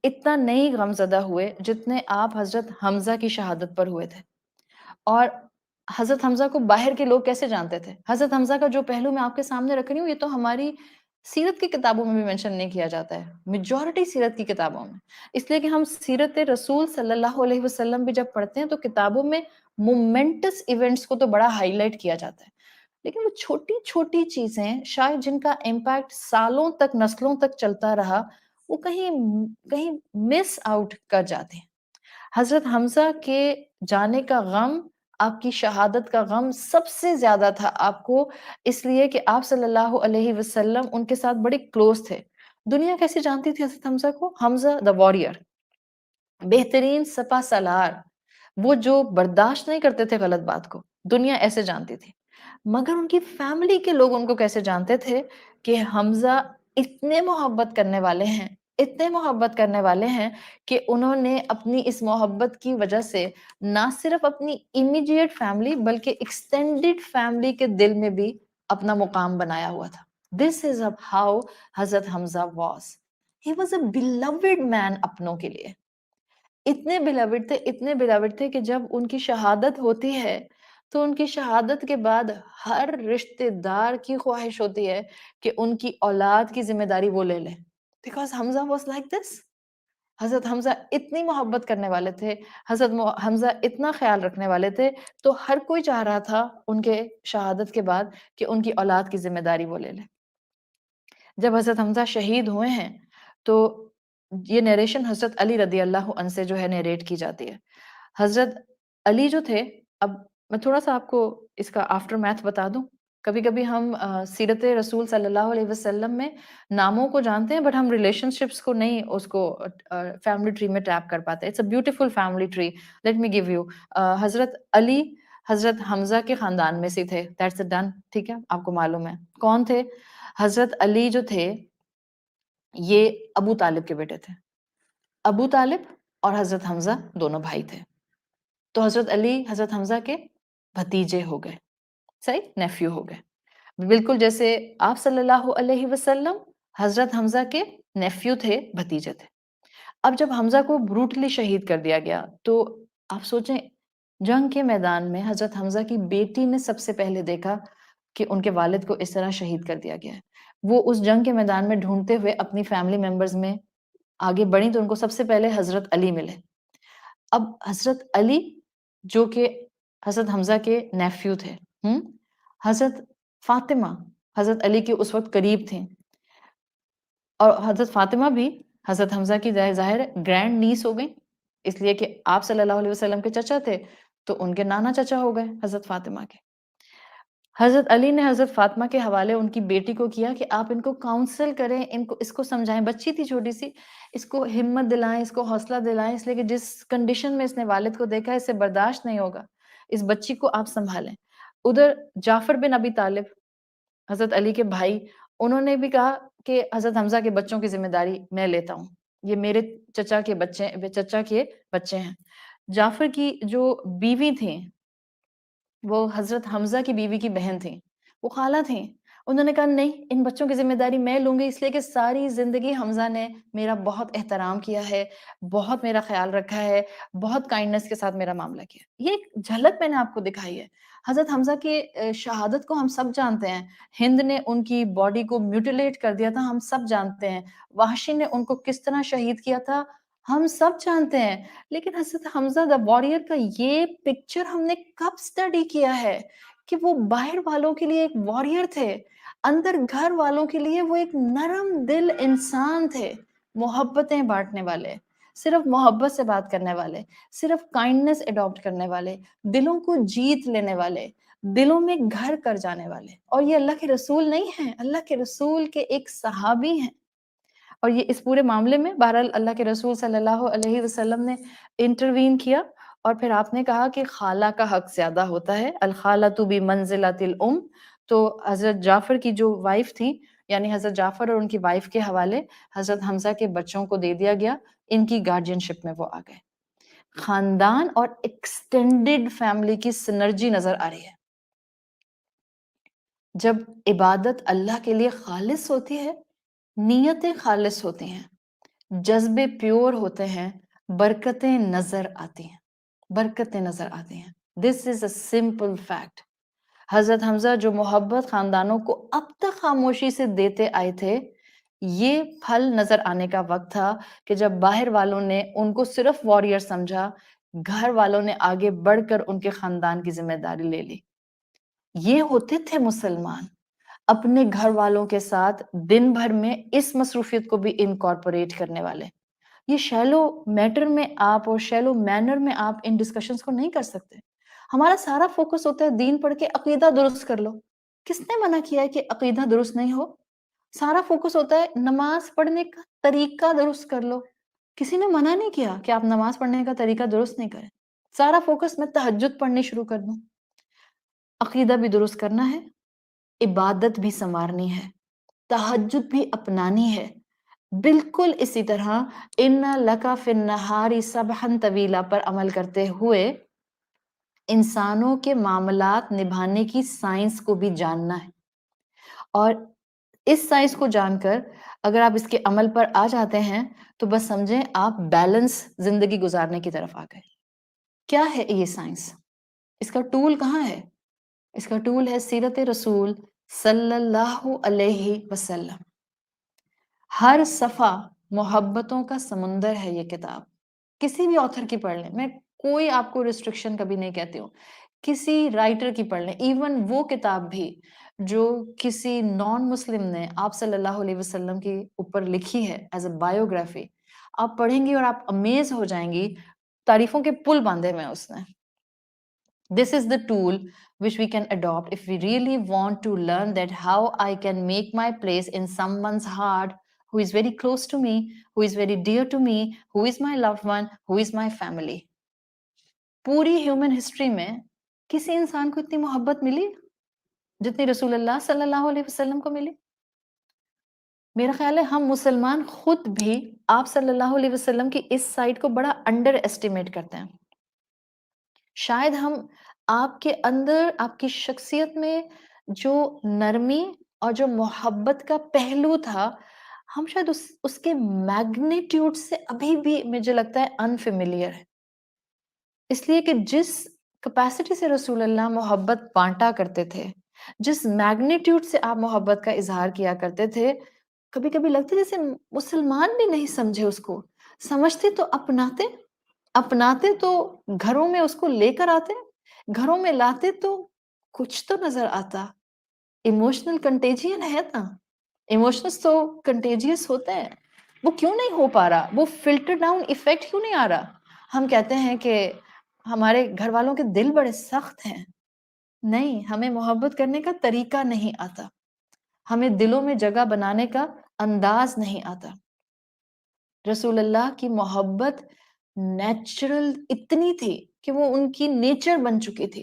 S1: اتنا نہیں غمزدہ ہوئے جتنے آپ حضرت حمزہ کی شہادت پر ہوئے تھے۔ اور حضرت حمزہ کو باہر کے لوگ کیسے جانتے تھے؟ حضرت حمزہ کا جو پہلو میں آپ کے سامنے رکھ رہی ہوں، یہ تو ہماری سیرت کی کتابوں میں بھی مینشن نہیں کیا جاتا ہے، میجورٹی سیرت کی کتابوں میں، اس لیے کہ ہم سیرت رسول صلی اللہ علیہ وسلم بھی جب پڑھتے ہیں تو کتابوں میں مومنٹس ایونٹس کو تو بڑا ہائی لائٹ کیا جاتا ہے، لیکن وہ چھوٹی-چھوٹی چیزیں شاید جن کا امپیکٹ سالوں تک، نسلوں تک چلتا رہا، وہ کہیں مس آؤٹ کر جاتے ہیں۔ حضرت حمزہ کے جانے کا غم، آپ کی شہادت کا غم سب سے زیادہ تھا آپ کو، اس لیے کہ آپ صلی اللہ علیہ وسلم ان کے ساتھ بڑے کلوز تھے۔ دنیا کیسے جانتی تھی حضرت حمزہ کو؟ حمزہ the warrior، بہترین سپہ سالار، وہ جو برداشت نہیں کرتے تھے غلط بات کو، دنیا ایسے جانتی تھی۔ مگر ان کی فیملی کے لوگ ان کو کیسے جانتے تھے کہ حمزہ اتنے محبت کرنے والے ہیں، اتنے محبت کرنے والے ہیں کہ انہوں نے اپنی اس محبت کی وجہ سے نہ صرف اپنی امیڈیٹ فیملی بلکہ ایکسٹینڈڈ فیملی کے دل میں بھی اپنا مقام بنایا ہوا تھا۔ دس is how Hazrat Hamza was, he was a beloved man اپنوں کے لیے۔ اتنے بلاوٹ تھے کہ جب ان کی شہادت ہوتی ہے تو ان کی شہادت کے بعد ہر رشتہ دار کی خواہش ہوتی ہے کہ ان کی اولاد کی ذمہ داری وہ لے لے، because Hamza was like this. حضرت حمزہ اتنی محبت کرنے والے تھے، حمزہ اتنا خیال رکھنے والے تھے، تو ہر کوئی چاہ رہا تھا ان کے شہادت کے بعد کہ ان کی اولاد کی ذمہ داری وہ لے لے۔ جب حضرت حمزہ شہید ہوئے ہیں تو یہ نیریشن حضرت علی رضی اللہ عنہ سے جو ہے نیریٹ کی جاتی ہے۔ حضرت علی جو تھے، اب میں تھوڑا سا آپ کو اس کا آفٹر میتھ بتا دوں۔ کبھی کبھی ہم سیرت رسول صلی اللہ علیہ وسلم میں ناموں کو جانتے ہیں بٹ ہم ریلیشن شپس کو نہیں اس کو فیملی ٹری میں ٹریپ کر پاتے۔ It's a beautiful family tree, let me give you. حضرت علی حضرت حمزہ کے خاندان میں سے تھے، دیٹس اے ڈن، ٹھیک ہے، آپ کو معلوم ہے کون تھے۔ حضرت علی جو تھے یہ ابو طالب کے بیٹے تھے۔ ابو طالب اور حضرت حمزہ دونوں بھائی تھے، تو حضرت علی حضرت حمزہ کے بھتیجے ہو گئے، صحیح، نیفیو ہو گئے، بالکل جیسے آپ صلی اللہ علیہ وسلم حضرت حمزہ کے نیفیو تھے، بھتیجے تھے۔ اب جب حمزہ کو بروٹلی شہید کر دیا گیا تو آپ سوچیں، جنگ کے میدان میں حضرت حمزہ کی بیٹی نے سب سے پہلے دیکھا کہ ان کے والد کو اس طرح شہید کر دیا گیا ہے۔ وہ اس جنگ کے میدان میں ڈھونڈتے ہوئے اپنی فیملی ممبرز میں آگے بڑھی تو ان کو سب سے پہلے حضرت علی ملے۔ اب حضرت علی جو کہ حضرت حمزہ کے نیفیو تھے، حضرت فاطمہ حضرت علی کے اس وقت قریب تھیں، اور حضرت فاطمہ بھی حضرت حمزہ کی ظاہر گرینڈ نیس ہو گئی، اس لیے کہ آپ صلی اللہ علیہ وسلم کے چچا تھے تو ان کے نانا چچا ہو گئے حضرت فاطمہ کے۔ حضرت علی نے حضرت فاطمہ کے حوالے ان کی بیٹی کو کیا کہ آپ ان کو کاؤنسل کریں، اس کو سمجھائیں، بچی تھی چھوٹی سی، اس کو ہمت دلائیں، اس کو حوصلہ دلائیں، اس لیے کہ جس کنڈیشن میں اس نے والد کو دیکھا اسے برداشت نہیں ہوگا، اس بچی کو آپ سنبھالیں۔ ادھر جعفر بن ابی طالب حضرت علی کے بھائی، انہوں نے بھی کہا کہ حضرت حمزہ کے بچوں کی ذمہ داری میں لیتا ہوں، یہ میرے چچا کے بچے ہیں۔ جعفر کی جو بیوی تھیں وہ حضرت حمزہ کی بیوی کی بہن تھیں، وہ خالہ تھیں، انہوں نے کہا نہیں، ان بچوں کی ذمہ داری میں لوں گی، اس لیے کہ ساری زندگی حمزہ نے میرا بہت احترام کیا ہے، بہت میرا خیال رکھا ہے، بہت کائنڈنس کے ساتھ میرا معاملہ کیا۔ یہ ایک جھلک میں نے آپ کو دکھائی ہے۔ حضرت حمزہ کی شہادت کو ہم سب جانتے ہیں، ہند نے ان کی باڈی کو میوٹیلیٹ کر دیا تھا، ہم سب جانتے ہیں، وحشی نے ان کو کس طرح شہید کیا تھا، ہم سب جانتے ہیں، لیکن حضرت حمزہ دا وارئر کا یہ پکچر ہم نے کب سٹڈی کیا ہے کہ وہ باہر والوں کے لیے ایک وارئر تھے، اندر گھر والوں کے لیے وہ ایک نرم دل انسان تھے، محبتیں بانٹنے والے، صرف محبت سے بات کرنے والے، صرف کائنڈنس اڈاپٹ کرنے والے، دلوں کو جیت لینے والے، دلوں میں گھر کر جانے والے۔ اور یہ اللہ کے رسول نہیں ہیں، اللہ کے رسول کے ایک صحابی ہیں، اور یہ اس پورے معاملے میں بہرحال اللہ کے رسول صلی اللہ علیہ وسلم نے انٹروین کیا، اور پھر آپ نے کہا کہ خالہ کا حق زیادہ ہوتا ہے، الخالۃ بمنزلۃ الام، تو حضرت جعفر کی جو وائف تھی، یعنی حضرت جعفر اور ان کی وائف کے حوالے حضرت حمزہ کے بچوں کو دے دیا گیا، ان کی گارڈین شپ میں وہ آ گئے۔ خاندان اور ایکسٹینڈڈ فیملی کی سنرجی نظر آ رہی ہے۔ جب عبادت اللہ کے لیے خالص ہوتی ہے، نیتیں خالص ہوتی ہیں، جذبے پیور ہوتے ہیں، برکتیں نظر آتی ہیں، برکتیں نظر آتی ہیں۔ دس از اے سمپل فیکٹ۔ حضرت حمزہ جو محبت خاندانوں کو اب تک خاموشی سے دیتے آئے تھے، یہ پھل نظر آنے کا وقت تھا کہ جب باہر والوں نے ان کو صرف وارئر سمجھا، گھر والوں نے آگے بڑھ کر ان کے خاندان کی ذمہ داری لے لی۔ یہ ہوتے تھے مسلمان اپنے گھر والوں کے ساتھ دن بھر میں اس مصروفیت کو بھی انکارپوریٹ کرنے والے. یہ شیلو میٹر میں آپ اور شیلو مینر میں آپ ان ڈسکشنز کو نہیں کر سکتے. ہمارا سارا فوکس ہوتا ہے دین پڑھ کے عقیدہ درست کر لو. کس نے منع کیا ہے کہ عقیدہ درست نہیں ہو؟ سارا فوکس ہوتا ہے نماز پڑھنے کا طریقہ درست کر لو. کسی نے منع نہیں کیا کہ آپ نماز پڑھنے کا طریقہ درست نہیں کریں. سارا فوکس میں تہجد پڑھنی شروع کر دوں. عقیدہ بھی درست کرنا ہے، عبادت بھی سنوارنی ہے، تہجد بھی اپنانی ہے. بالکل اسی طرح ان لکا فی النہاری سبحا طویلا پر عمل کرتے ہوئے انسانوں کے معاملات نبھانے کی سائنس کو بھی جاننا ہے. اور اس سائنس کو جان کر اگر آپ اس کے عمل پر آ جاتے ہیں تو بس سمجھیں آپ بیلنس زندگی گزارنے کی طرف آ گئے. کیا ہے یہ سائنس؟ اس کا ٹول کہاں ہے؟ اس کا ٹول ہے سیرت رسول صلی اللہ علیہ وسلم. ہر صفحہ محبتوں کا سمندر ہے یہ کتاب. کسی بھی آتھر کی پڑھ لیں، میں کوئی آپ کو ریسٹرکشن کبھی نہیں کہتی ہوں. کسی رائٹر کی پڑھ لیں، ایون وہ کتاب بھی جو کسی نان مسلم نے آپ صلی اللہ علیہ وسلم کے اوپر لکھی ہے ایز اے بایوگرافی، آپ پڑھیں گی اور آپ امیز ہو جائیں گی. تعریفوں کے پل باندھے میں اس نے. This is the tool which we can adopt if we really want to learn that how I can make my place in someone's heart who is very close to me, who is very dear to me, who is my loved one, who is my family. پوری human history میں کسی انسان کو اتنی محبت ملی جتنی رسول اللہ صلی اللہ علیہ وسلم کو ملی. میرا خیال ہے ہم مسلمان خود بھی آپ صلی اللہ علیہ وسلم کی اس سائڈ کو بڑا انڈر ایسٹیمیٹ کرتے ہیں. شاید ہم آپ کے اندر آپ کی شخصیت میں جو نرمی اور جو محبت کا پہلو تھا ہم شاید اس کے میگنیٹیوڈ سے ابھی بھی مجھے لگتا ہے انفیملیئر ہے. اس لیے کہ جس کیپیسٹی سے رسول اللہ محبت بانٹا کرتے تھے، جس میگنیٹیوڈ سے آپ محبت کا اظہار کیا کرتے تھے، کبھی کبھی لگتا جیسے مسلمان بھی نہیں سمجھے اس کو. سمجھتے تو اپناتے تو گھروں میں اس کو لے کر آتے، گھروں میں لاتے تو کچھ تو نظر آتا. ایموشنل کنٹیجین ہے نا، ایموشنل تو کنٹیجیس ہوتے ہیں. وہ کیوں نہیں ہو پا رہا؟ وہ فلٹر ڈاؤن ایفیکٹ کیوں نہیں آ رہا؟ ہم کہتے ہیں کہ ہمارے گھر والوں کے دل بڑے سخت ہیں. نہیں، ہمیں محبت کرنے کا طریقہ نہیں آتا، ہمیں دلوں میں جگہ بنانے کا انداز نہیں آتا. رسول اللہ کی محبت نیچرل اتنی تھی کہ وہ ان کی نیچر بن چکی تھی،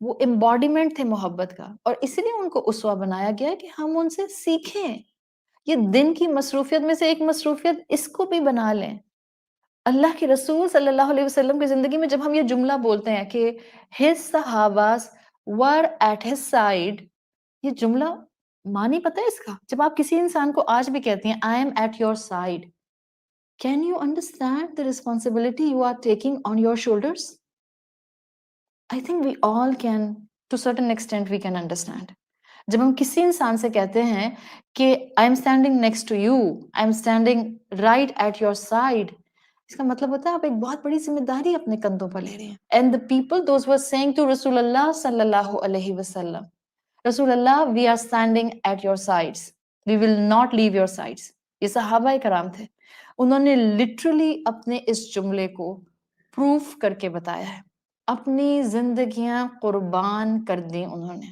S1: وہ امباڈیمنٹ تھے محبت کا، اور اس لیے ان کو اسوہ بنایا گیا کہ ہم ان سے سیکھیں. یہ دن کی مصروفیت میں سے ایک مصروفیت اس کو بھی بنا لیں. اللہ کے رسول صلی اللہ علیہ وسلم کی زندگی میں جب ہم یہ جملہ بولتے ہیں کہ his صحاباز were at his side، یہ جملہ معنی پتہ ہے اس کا؟ جب آپ کسی انسان کو آج بھی کہتی ہیں I am at your side، can you understand the responsibility you are taking on your shoulders? I think we all can, to certain extent we can understand. جب ہم کسی انسان سے کہتے ہیں کہ I am standing next to you, I am standing right at your side، اس کا مطلب ہوتا ہے آپ ایک بہت بڑی ذمہ داری اپنے کندھوں پر لے رہے ہیں. And the people those were saying to رسول اللہ صلی اللہ علیہ وسلم، رسول اللہ we are standing at your sides, we will not leave your sides. یہ صحابہ کرام تھے، انہوں نے لٹرلی اپنے اس جملے کو پروف کر کے بتایا ہے. اپنی زندگیاں قربان کر دیں انہوں نے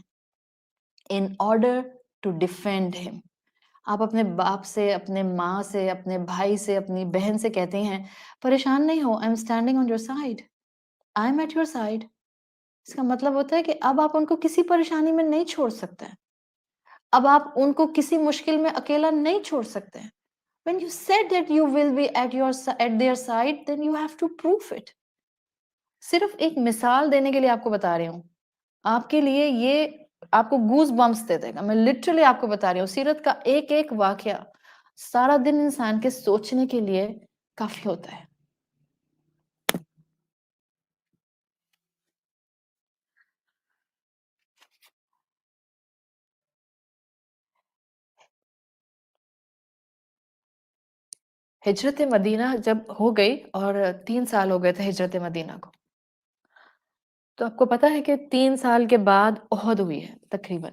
S1: in order to defend him. آپ اپنے باپ سے، اپنے ماں سے، اپنے بھائی سے، اپنی بہن سے کہتے ہیں پریشان نہیں ہو، I'm standing on your side, I'm at your side. اس کا مطلب ہوتا ہے کہ اب آپ ان کو کسی پریشانی میں نہیں چھوڑ سکتے، اب آپ ان کو کسی مشکل میں اکیلا نہیں چھوڑ سکتے. When you said that you will be at their side, then you have to prove it. صرف ایک مثال دینے کے لیے آپ کو بتا رہی ہوں، آپ کے لیے یہ آپ کو گوز بمپس دے دے گا. میں لٹرلی آپ کو بتا رہی ہوں، سیرت کا ایک ایک واقعہ سارا دن انسان کے سوچنے کے لیے کافی ہوتا ہے. ہجرت مدینہ جب ہو گئی اور 3 سال ہو گئے تھے ہجرت مدینہ کو، تو آپ کو پتا ہے کہ 3 سال کے بعد احد ہوئی ہے تقریباً،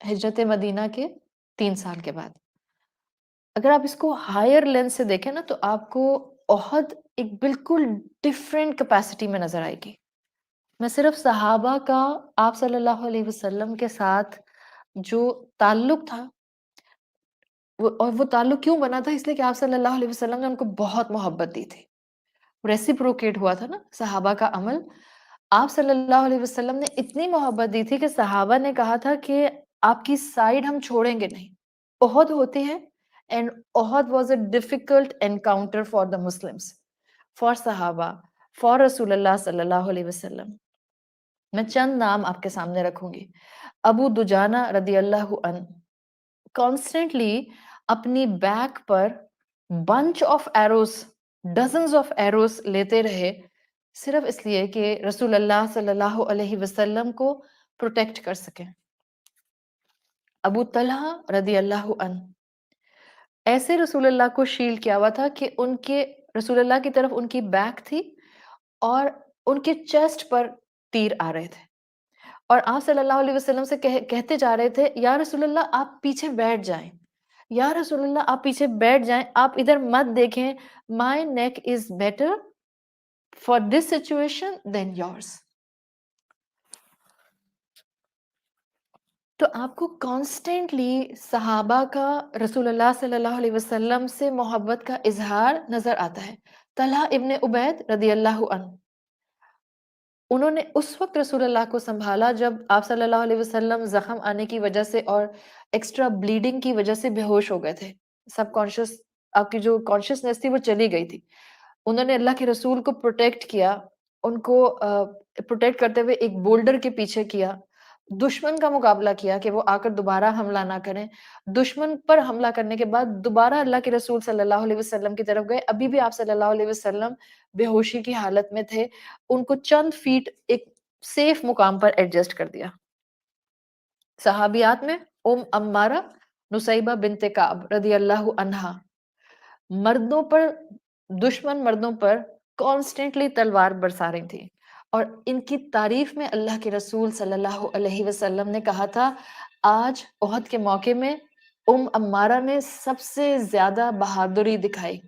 S1: ہجرت مدینہ کے 3 سال کے بعد۔ اگر آپ اس کو ہائر لینس سے دیکھیں نا تو آپ کو احد ایک بالکل ڈفرینٹ کیپیسٹی میں نظر آئے گی۔ میں صرف صحابہ کا آپ صلی اللہ علیہ وسلم کے ساتھ جو تعلق تھا، اور وہ تعلق کیوں بنا تھا؟ اس لیے کہ آپ صلی اللہ علیہ وسلم نے ان کو بہت محبت دی تھی، ریسیپروکیٹ ہوا تھا نا صحابہ کا عمل۔ آپ صلی اللہ علیہ وسلم نے اتنی محبت دی تھی کہ صحابہ نے کہا تھا کہ آپ کی سائیڈ ہم چھوڑیں گے نہیں۔ احد ہوتی ہے، and Uhud was a difficult encounter for the Muslims, for صحابہ، فار رسول اللہ صلی اللہ علیہ وسلم۔ میں چند نام آپ کے سامنے رکھوں گی۔ ابو دجانہ رضی اللہ عنہ کانسٹنٹلی اپنی back per bunch of arrows, dozens of arrows لیتے رہے، صرف اس لیے کہ رسول اللہ صلی اللہ علیہ وسلم کو پروٹیکٹ کر سکیں۔ ابو طلحہ رضی اللہ عنہ ایسے رسول اللہ کو شیلڈ کیا ہوا تھا کہ ان کے رسول اللہ کی طرف ان کی بیک تھی اور ان کے چیسٹ پر تیر آ رہے تھے، اور آپ صلی اللہ علیہ وسلم سے کہتے جا رہے تھے یا رسول اللہ آپ پیچھے بیٹھ جائیں، یا رسول اللہ آپ پیچھے بیٹھ جائیں، آپ ادھر مت دیکھیں، my neck is better for this situation than yours۔ تو آپ کو کانسٹنٹلی صحابہ کا رسول اللہ صلی اللہ علیہ وسلم سے محبت کا اظہار نظر آتا ہے۔ طلحہ ابن عبید رضی اللہ عنہ، انہوں نے اس وقت رسول اللہ کو سنبھالا جب آپ صلی اللہ علیہ وسلم زخم آنے کی وجہ سے اور ایکسٹرا بلیڈنگ کی وجہ سے بے ہوش ہو گئے تھے، سب کانشیس، آپ کی جو کانشیسنیس تھی وہ چلی گئی تھی۔ انہوں نے اللہ کے رسول کو پروٹیکٹ کیا، ان کو پروٹیکٹ کرتے ہوئے ایک بولڈر کے پیچھے کیا، دشمن کا مقابلہ کیا کہ وہ آ کر دوبارہ حملہ نہ کریں۔ دشمن پر حملہ کرنے کے بعد دوبارہ اللہ کے رسول صلی اللہ علیہ وسلم کی طرف گئے، ابھی بھی آپ صلی اللہ علیہ وسلم بے ہوشی کی حالت میں تھے، ان کو چند فیٹ ایک سیف مقام پر ایڈجسٹ کر دیا۔ صحابیات میں عمارہ نصیبہ بنت کعب رضی اللہ عنہا، مردوں پر، دشمن مردوں پر کانسٹنٹلی تلوار برسا رہی تھی، اور ان کی تعریف میں اللہ کے رسول صلی اللہ علیہ وسلم نے کہا تھا آج احد کے موقع میں عمارہ نے سب سے زیادہ بہادری دکھائی،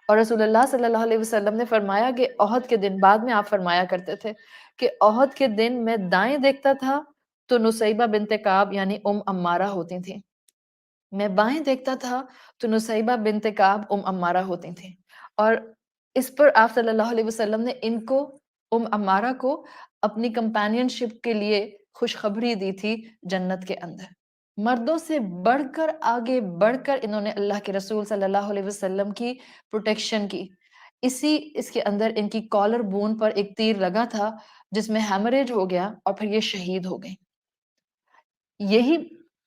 S1: اور رسول اللہ صلی اللہ علیہ وسلم نے فرمایا کہ احد کے دن، بعد میں آپ فرمایا کرتے تھے کہ احد کے دن میں دائیں دیکھتا تھا تو نصیبہ بنت کعب یعنی عمارہ ہوتی تھیں، میں بائیں دیکھتا تھا تو نصیبہ بنت کعب عمارہ ہوتی تھیں، اور اس پر آپ صلی اللہ علیہ وسلم نے ان کو، عمارہ کو اپنی کمپینین شپ کے لیے خوشخبری دی تھی جنت کے اندر۔ مردوں سے بڑھ کر، آگے بڑھ کر انہوں نے اللہ کے رسول صلی اللہ علیہ وسلم کی پروٹیکشن کی۔ اس کے اندر ان کی کالر بون پر ایک تیر لگا تھا جس میں ہیمریج ہو گیا اور پھر یہ شہید ہو گئی۔ یہی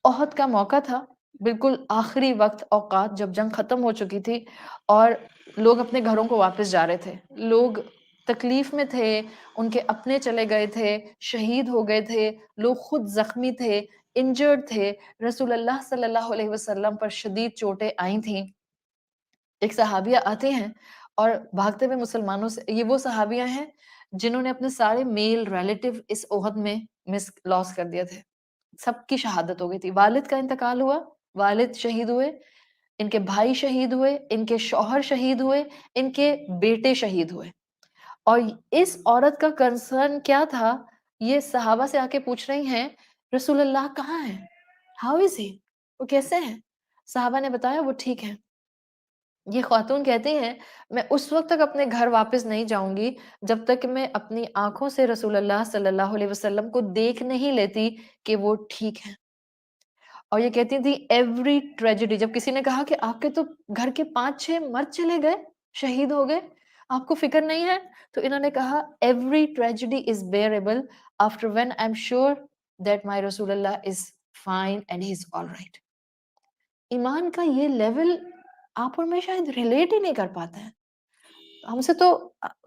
S1: احد کا موقع تھا، بالکل آخری وقت، اوقات جب جنگ ختم ہو چکی تھی اور لوگ اپنے گھروں کو واپس جا رہے تھے، لوگ تکلیف میں تھے، ان کے اپنے چلے گئے تھے، شہید ہو گئے تھے، لوگ خود زخمی تھے، انجرڈ تھے، رسول اللہ صلی اللہ علیہ وسلم پر شدید چوٹیں آئی تھیں۔ ایک صحابیہ آتے ہیں اور بھاگتے ہوئے مسلمانوں سے، یہ وہ صحابیہ ہیں جنہوں نے اپنے سارے میل ریلیٹیو اس احد میں لاس کر دیے تھے، سب کی شہادت ہو گئی تھی، والد کا انتقال ہوا، والد شہید ہوئے، ان کے بھائی شہید ہوئے، ان کے شوہر شہید ہوئے، ان کے بیٹے شہید ہوئے، اور اس عورت کا کنسرن کیا تھا؟ یہ صحابہ سے آ کے پوچھ رہی ہیں رسول اللہ کہاں ہیں؟ ہاؤ از ہی؟ وہ کیسے ہیں؟ صحابہ نے بتایا وہ ٹھیک ہے۔ یہ خاتون کہتی ہیں میں اس وقت تک اپنے گھر واپس نہیں جاؤں گی جب تک میں اپنی آنکھوں سے رسول اللہ صلی اللہ علیہ وسلم کو دیکھ نہیں لیتی کہ وہ ٹھیک ہیں۔ اور یہ کہتی تھی ایوری ٹریجڈی، جب کسی نے کہا کہ آپ کے تو گھر کے 5-6 مرد چلے گئے، شہید ہو گئے، آپ کو فکر نہیں ہے، تو انہوں نے کہا every tragedy is bearable after when I am sure that my Rasul Allah is fine and he is all right. ایمان کا یہ لیول آپ اور میں شاید ریلیٹ ہی نہیں کر پاتے ہیں۔ ہم سے تو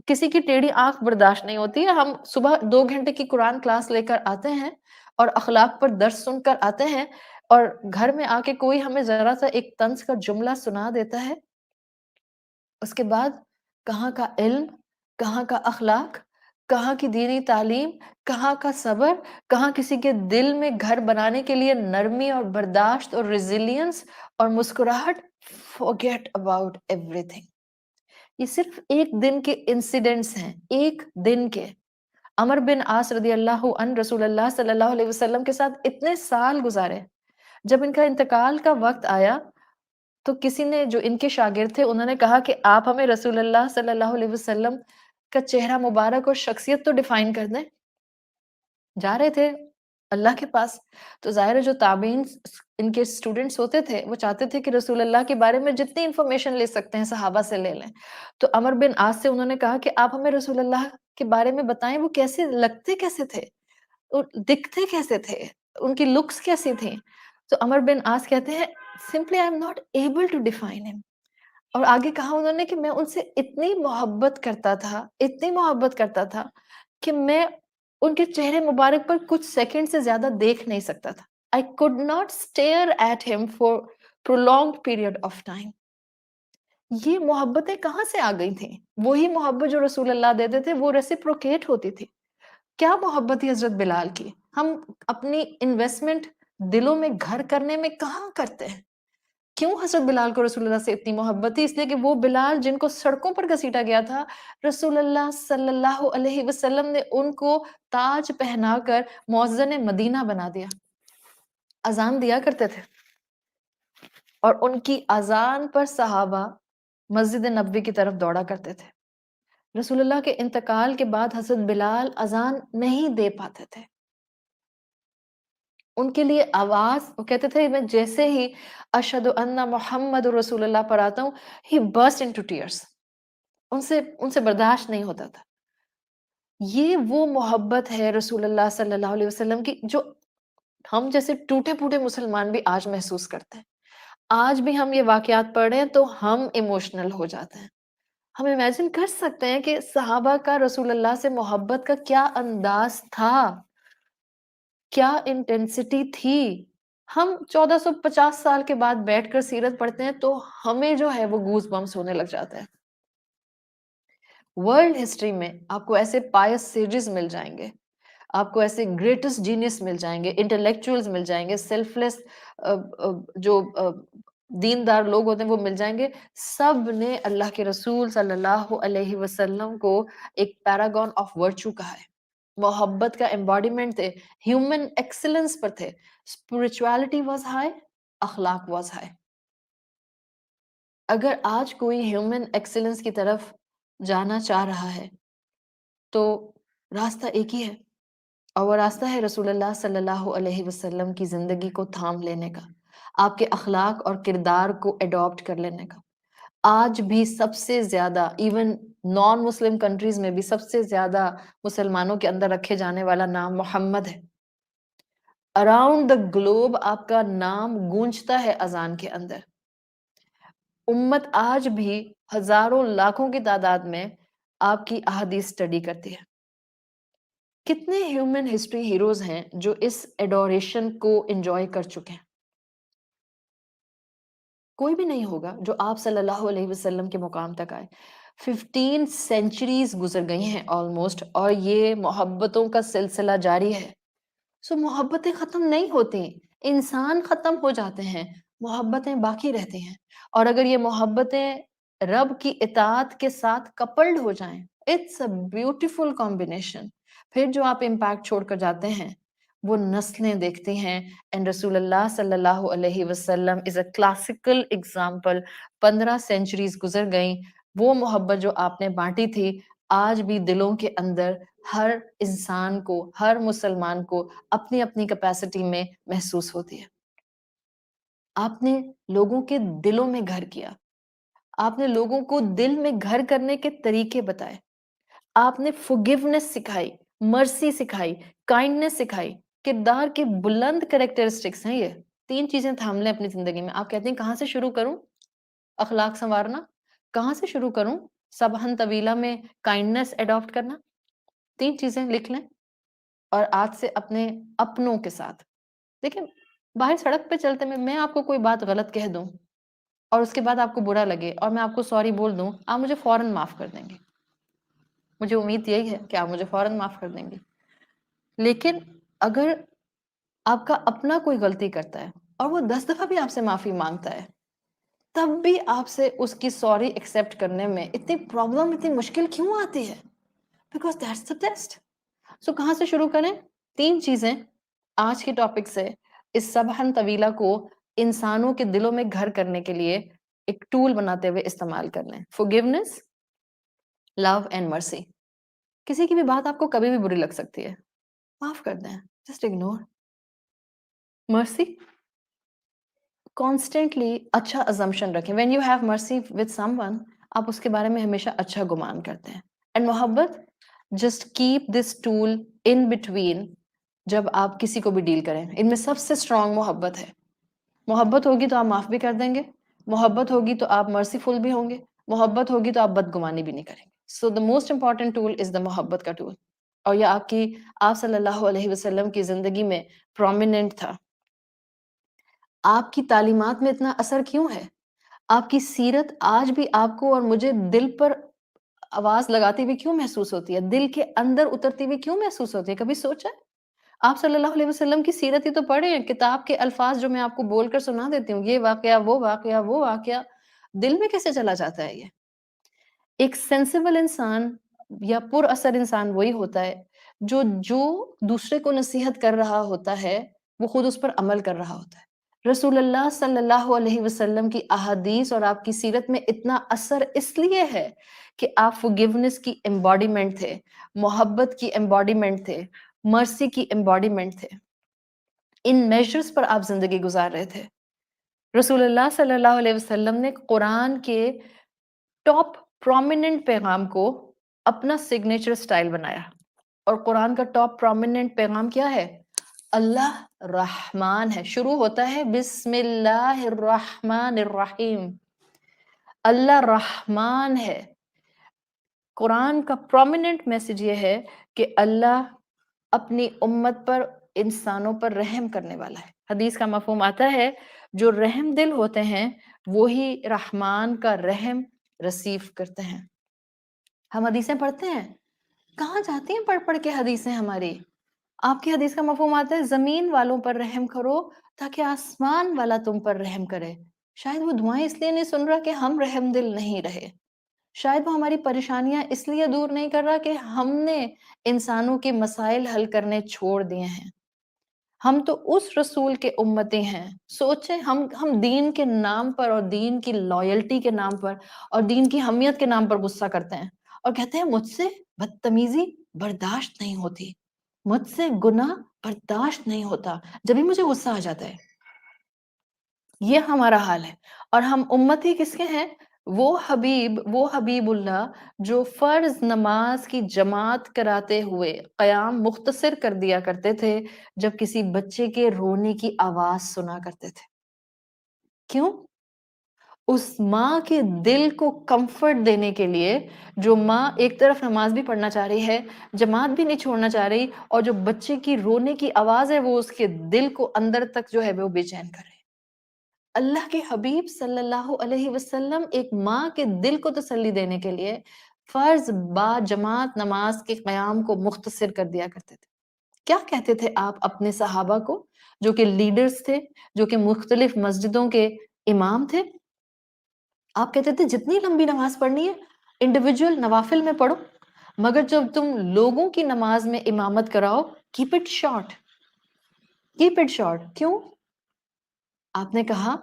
S1: کسی کی ٹیڑھی آنکھ برداشت نہیں ہوتی ہے، ہم صبح 2 گھنٹے کی قرآن کلاس لے کر آتے ہیں اور اخلاق پر درس سن کر آتے ہیں، اور گھر میں آ کے کوئی ہمیں ذرا سا ایک طنز کا جملہ سنا دیتا ہے، اس کے بعد کہاں کا علم، کہاں کا اخلاق، کہاں کی دینی تعلیم، کہاں کا صبر، کہاں کسی کے دل میں گھر بنانے کے لیے نرمی اور برداشت اور ریزیلینس اور مسکراہٹ. forget about everything. یہ صرف ایک دن کے انسیڈنٹس ہیں، ایک دن کے. عمر بن عاص رضی اللہ عنہ رسول اللہ صلی اللہ علیہ وسلم کے ساتھ اتنے سال گزارے. جب ان کا انتقال کا وقت آیا تو کسی نے جو ان کے شاگرد تھے انہوں نے کہا کہ آپ ہمیں رسول اللہ صلی اللہ علیہ وسلم کا چہرہ مبارک اور شخصیت تو ڈیفائن کر دیں. جا رہے تھے اللہ کے پاس تو ظاہر ہے جو تابعین ان کے اسٹوڈنٹس ہوتے تھے وہ چاہتے تھے کہ رسول اللہ کے بارے میں جتنی انفارمیشن لے سکتے ہیں صحابہ سے لے لیں. تو عمر بن عاص سے انہوں نے کہا کہ آپ ہمیں رسول اللہ کے بارے میں بتائیں، وہ کیسے لگتے کیسے تھے، دکھتے کیسے تھے، ان کی لکس کیسی تھیں. تو عمر بن عاص کہتے ہیں simply I am not able to define him. اور آگے کہا انہوں نے کہ میں ان سے اتنی محبت کرتا تھا، اتنی محبت کرتا تھا کہ میں ان کے چہرے مبارک پر کچھ سیکنڈ سے زیادہ دیکھ نہیں سکتا تھا. I could not stare at him for prolonged period of time. یہ محبتیں کہاں سے آ گئی تھیں؟ وہی محبت جو رسول اللہ دیتے تھے وہ ریسیپروکیٹ ہوتی تھی. کیا محبت تھی حضرت بلال کی؟ ہم اپنی انویسٹمنٹ دلوں میں گھر کرنے میں کہاں کرتے ہیں؟ کیوں حضرت بلال کو رسول اللہ سے اتنی محبت تھی؟ اس لیے کہ وہ بلال جن کو سڑکوں پر گھسیٹا گیا تھا، رسول اللہ صلی اللہ علیہ وسلم نے ان کو تاج پہنا کر مؤذن مدینہ بنا دیا. اذان دیا کرتے تھے اور ان کی اذان پر صحابہ مسجد نبوی کی طرف دوڑا کرتے تھے. رسول اللہ کے انتقال کے بعد حضرت بلال اذان نہیں دے پاتے تھے. ان کے لیے آواز، وہ کہتے تھے میں جیسے ہی اشہد ان محمد رسول اللہ پر آتا ہوں he burst into tears. ان سے برداشت نہیں ہوتا تھا. یہ وہ محبت ہے رسول اللہ صلی اللہ علیہ وسلم کی جو ہم جیسے ٹوٹے پھوٹے مسلمان بھی آج محسوس کرتے ہیں. آج بھی ہم یہ واقعات پڑھ رہے ہیں تو ہم ایموشنل ہو جاتے ہیں. ہم امیجن کر سکتے ہیں کہ صحابہ کا رسول اللہ سے محبت کا کیا انداز تھا، کیا انٹینسٹی تھی. ہم 1450 سال کے بعد بیٹھ کر سیرت پڑھتے ہیں تو ہمیں جو ہے وہ گوز بمس ہونے لگ جاتے ہیں. ورلڈ ہسٹری میں آپ کو ایسے پائس سیجز مل جائیں گے، آپ کو ایسے گریٹسٹ جینیس مل جائیں گے، انٹلیکچوئلز مل جائیں گے، سیلف لیس جو دیندار لوگ ہوتے ہیں وہ مل جائیں گے. سب نے اللہ کے رسول صلی اللہ علیہ وسلم کو ایک پیراگون آف ورچو کہا ہے. محبت کا ایمباڈیمنٹ تھے، ہیومن ایکسلنس پر تھے. اسپرچوالٹی واز ہائی، اخلاق واز ہائی. اگر آج کوئی ہیومن ایکسلنس کی طرف جانا چاہ رہا ہے تو راستہ ایک ہی ہے، اور وہ راستہ ہے رسول اللہ صلی اللہ علیہ وسلم کی زندگی کو تھام لینے کا، آپ کے اخلاق اور کردار کو اڈاپٹ کر لینے کا. آج بھی سب سے زیادہ ایون نان مسلم کنٹریز میں بھی سب سے زیادہ مسلمانوں کے اندر رکھے جانے والا نام محمد ہے. اراؤنڈ دا گلوب آپ کا نام گونجتا ہے اذان کے اندر. امت آج بھی ہزاروں لاکھوں کی تعداد میں آپ کی احادیث اسٹڈی کرتی ہے. کتنے ہیومن ہسٹری ہیروز ہیں جو اس ایڈوریشن کو انجوائے کر چکے ہیں؟ کوئی بھی نہیں ہوگا جو آپ صلی اللہ علیہ وسلم کے مقام تک آئے. 15 سینچریز گزر گئی ہیں آلموسٹ، اور یہ محبتوں کا سلسلہ جاری ہے. سو محبتیں ختم نہیں ہوتی، انسان ختم ہو جاتے ہیں، محبتیں باقی رہتی ہیں. اور اگر یہ محبتیں رب کی اطاعت کے ساتھ کپلڈ ہو جائیں، اٹس اے بیوٹیفل کمبینیشن. پھر جو آپ امپیکٹ چھوڑ کر جاتے ہیں وہ نسلیں دیکھتی ہیں. اینڈ رسول اللہ صلی اللہ علیہ وسلم از اے کلاسیکل ایگزامپل. 15 سینچریز گزر گئیں، وہ محبت جو آپ نے بانٹی تھی آج بھی دلوں کے اندر ہر انسان کو، ہر مسلمان کو اپنی اپنی کیپیسٹی میں محسوس ہوتی ہے. آپ نے لوگوں کے دلوں میں گھر کیا، آپ نے لوگوں کو دل میں گھر کرنے کے طریقے بتائے، آپ نے forgiveness سکھائی، مرسی سکھائی، کائنڈنس سکھائی. کردار کے بلند کریکٹرسٹکس ہیں یہ. 3 چیزیں تھام لیں اپنی زندگی میں. آپ کہتے ہیں کہاں سے شروع کروں؟ اخلاق سنوارنا. کہاں سے شروع کروں؟ سبحن طویلہ میں کائنڈنس اڈاپٹ کرنا. 3 چیزیں لکھ لیں اور آج سے اپنے اپنوں کے ساتھ دیکھیں. باہر سڑک پہ چلتے میں آپ کو کوئی بات غلط کہہ دوں اور اس کے بعد آپ کو برا لگے اور میں آپ کو سوری بول دوں، آپ مجھے فوراً معاف کر دیں گے. مجھے امید یہی ہے کہ آپ مجھے فوراً معاف کر دیں گی. لیکن اگر آپ کا اپنا کوئی غلطی کرتا ہے اور وہ 10 دفعہ بھی آپ سے معافی مانگتا ہے، تب بھی آپ سے اس کی سوری ایکسیپٹ کرنے میں اتنی پرابلم، اتنی مشکل کیوں آتی ہے؟ Because that's the test. So کہاں سے شروع کریں؟ 3 چیزیں آج کے ٹاپک سے اس سبحن طویلہ کو انسانوں کے دلوں میں گھر کرنے کے لیے ایک ٹول بناتے ہوئے استعمال کر لیں. forgiveness, love and mercy. کسی کی بھی بات آپ کو کبھی بھی بری لگ سکتی ہے، معاف کر دیں، جسٹ اگنور. مرسی، کانسٹینٹلی اچھا ازمپشن رکھیں. وین یو ہیو مرسی ود سم ون، آپ اس کے بارے میں ہمیشہ اچھا گمان کرتے ہیں. اینڈ محبت، just keep this tool in between. جب آپ کسی کو بھی ڈیل کریں، ان میں سب سے اسٹرانگ محبت ہے. محبت ہوگی تو آپ معاف بھی کر دیں گے، محبت ہوگی تو آپ مرسیفل بھی ہوں گے، محبت ہوگی تو آپ بدگمانی بھی نہیں کریں گے. So the most important tool is the محبت کا ٹول. اور یہ آپ صلی اللہ علیہ وسلم کی زندگی میں پرومیننٹ تھا. آپ کی تعلیمات میں اتنا اثر کیوں ہے؟ آپ کی سیرت آج بھی آپ کو اور مجھے دل پر آواز لگاتی ہوئی کیوں محسوس ہوتی ہے؟ دل کے اندر اترتی ہوئی کیوں محسوس ہوتی ہے؟ کبھی سوچا؟ آپ صلی اللہ علیہ وسلم کی سیرت ہی تو پڑھے ہیں. کتاب کے الفاظ جو میں آپ کو بول کر سنا دیتی ہوں، یہ واقعہ، وہ واقعہ، وہ واقعہ، دل میں کیسے چلا جاتا ہے؟ یہ ایک سینسیبل انسان یا پر اثر انسان وہی ہوتا ہے جو دوسرے کو نصیحت کر رہا ہوتا ہے وہ خود اس پر عمل کر رہا ہوتا ہے. رسول اللہ صلی اللہ علیہ وسلم کی احادیث اور آپ کی سیرت میں اتنا اثر اس لیے ہے کہ آپ forgiveness کی ایمباڈیمنٹ تھے، محبت کی ایمباڈیمنٹ تھے، مرسی کی ایمباڈیمنٹ تھے. ان میجرز پر آپ زندگی گزار رہے تھے. رسول اللہ صلی اللہ علیہ وسلم نے قرآن کے ٹاپ پرومیننٹ پیغام کو اپنا سگنیچر سٹائل بنایا. اور قرآن کا ٹاپ پرومیننٹ پیغام کیا ہے؟ اللہ رحمان ہے. شروع ہوتا ہے بسم اللہ الرحمن الرحیم. اللہ رحمان ہے. قرآن کا پرومیننٹ میسج یہ ہے کہ اللہ اپنی امت پر، انسانوں پر رحم کرنے والا ہے. حدیث کا مفہوم آتا ہے جو رحم دل ہوتے ہیں وہی رحمان کا رحم ریسیو کرتے ہیں. ہم حدیثیں پڑھتے ہیں، کہاں جاتی ہیں پڑھ پڑھ کے حدیثیں ہماری؟ آپ کی حدیث کا مفہوم آتا ہے زمین والوں پر رحم کرو تاکہ آسمان والا تم پر رحم کرے. شاید وہ دعائیں اس لیے نہیں سن رہا کہ ہم رحم دل نہیں رہے. شاید وہ ہماری پریشانیاں اس لیے دور نہیں کر رہا کہ ہم نے انسانوں کے مسائل حل کرنے چھوڑ دیے ہیں. ہم تو اس رسول کے امتی ہیں. سوچیں ہم دین کے نام پر اور دین کی لائلٹی کے نام پر اور دین کی حمیت کے نام پر غصہ کرتے ہیں اور کہتے ہیں مجھ سے بدتمیزی برداشت نہیں ہوتی، مجھ سے گناہ برداشت نہیں ہوتا، جب بھی مجھے غصہ آ جاتا ہے. یہ ہمارا حال ہے. اور ہم امتی کس کے ہیں؟ وہ حبیب اللہ جو فرض نماز کی جماعت کراتے ہوئے قیام مختصر کر دیا کرتے تھے جب کسی بچے کے رونے کی آواز سنا کرتے تھے. کیوں؟ اس ماں کے دل کو کمفرٹ دینے کے لیے، جو ماں ایک طرف نماز بھی پڑھنا چاہ رہی ہے، جماعت بھی نہیں چھوڑنا چاہ رہی، اور جو بچے کی رونے کی آواز ہے وہ اس کے دل کو اندر تک جو ہے وہ بے چین کر رہے. اللہ کے حبیب صلی اللہ علیہ وسلم ایک ماں کے دل کو تسلی دینے کے لیے فرض با جماعت نماز کے قیام کو مختصر کر دیا کرتے تھے. کیا کہتے تھے آپ اپنے صحابہ کو جو کہ لیڈرز تھے، جو کہ مختلف مسجدوں کے امام تھے؟ آپ کہتے تھے جتنی لمبی نماز پڑھنی ہے انڈیویجول نوافل میں پڑھو، مگر جب تم لوگوں کی نماز میں امامت کراؤ keep it short. Keep it short. کیوں؟ آپ نے کہا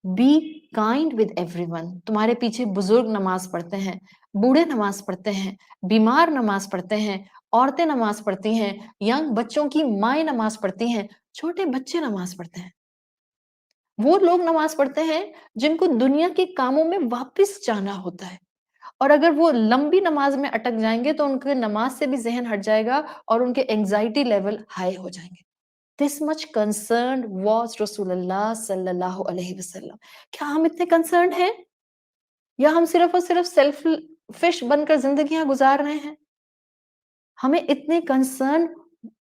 S1: be kind with everyone. تمہارے پیچھے بزرگ نماز پڑھتے ہیں، بوڑھے نماز پڑھتے ہیں، بیمار نماز پڑھتے ہیں، عورتیں نماز پڑھتی ہیں، ینگ بچوں کی مائیں نماز پڑھتی ہیں، چھوٹے بچے نماز پڑھتے ہیں. وہ لوگ نماز پڑھتے ہیں جن کو دنیا کے کاموں میں واپس جانا ہوتا ہے، اور اگر وہ لمبی نماز میں اٹک جائیں گے تو ان کے نماز سے بھی ذہن ہٹ جائے گا اور ان کے اینگزائٹی لیول ہائی ہو جائیں گے. This much concerned was رسول اللہ صلی اللہ علیہ وسلم. کیا ہم اتنے کنسرنڈ ہیں یا ہم صرف اور صرف سیلف فش بن کر زندگیاں گزار رہے ہیں؟ ہمیں اتنے کنسرن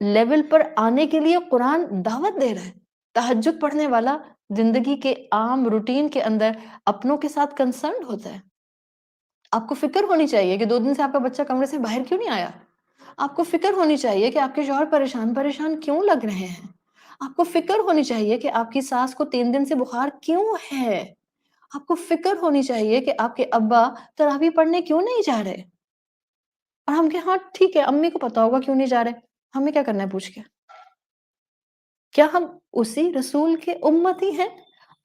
S1: لیول پر آنے کے لیے قرآن دعوت دے رہا ہے. تہجد پڑھنے والا زندگی کے عام روٹین کے اندر اپنوں کے ساتھ کنسرنڈ ہوتا ہے. آپ کو فکر ہونی چاہیے کہ 2 دن سے آپ کا بچہ کمرے سے باہر کیوں نہیں آیا؟ آپ کو فکر ہونی چاہیے کہ آپ کے شوہر پریشان کیوں لگ رہے ہیں؟ آپ کو فکر ہونی چاہیے کہ آپ کی ساس کو 3 دن سے بخار کیوں ہے؟ آپ کو فکر ہونی چاہیے کہ آپ کے ابا تراویح پڑھنے کیوں نہیں جا رہے؟ اور ہم کہ ہاں ٹھیک ہے، امی کو پتا ہوگا کیوں نہیں جا رہے، ہمیں کیا کرنا ہے پوچھ کے؟ کیا ہم اسی رسول کے امتی ہیں؟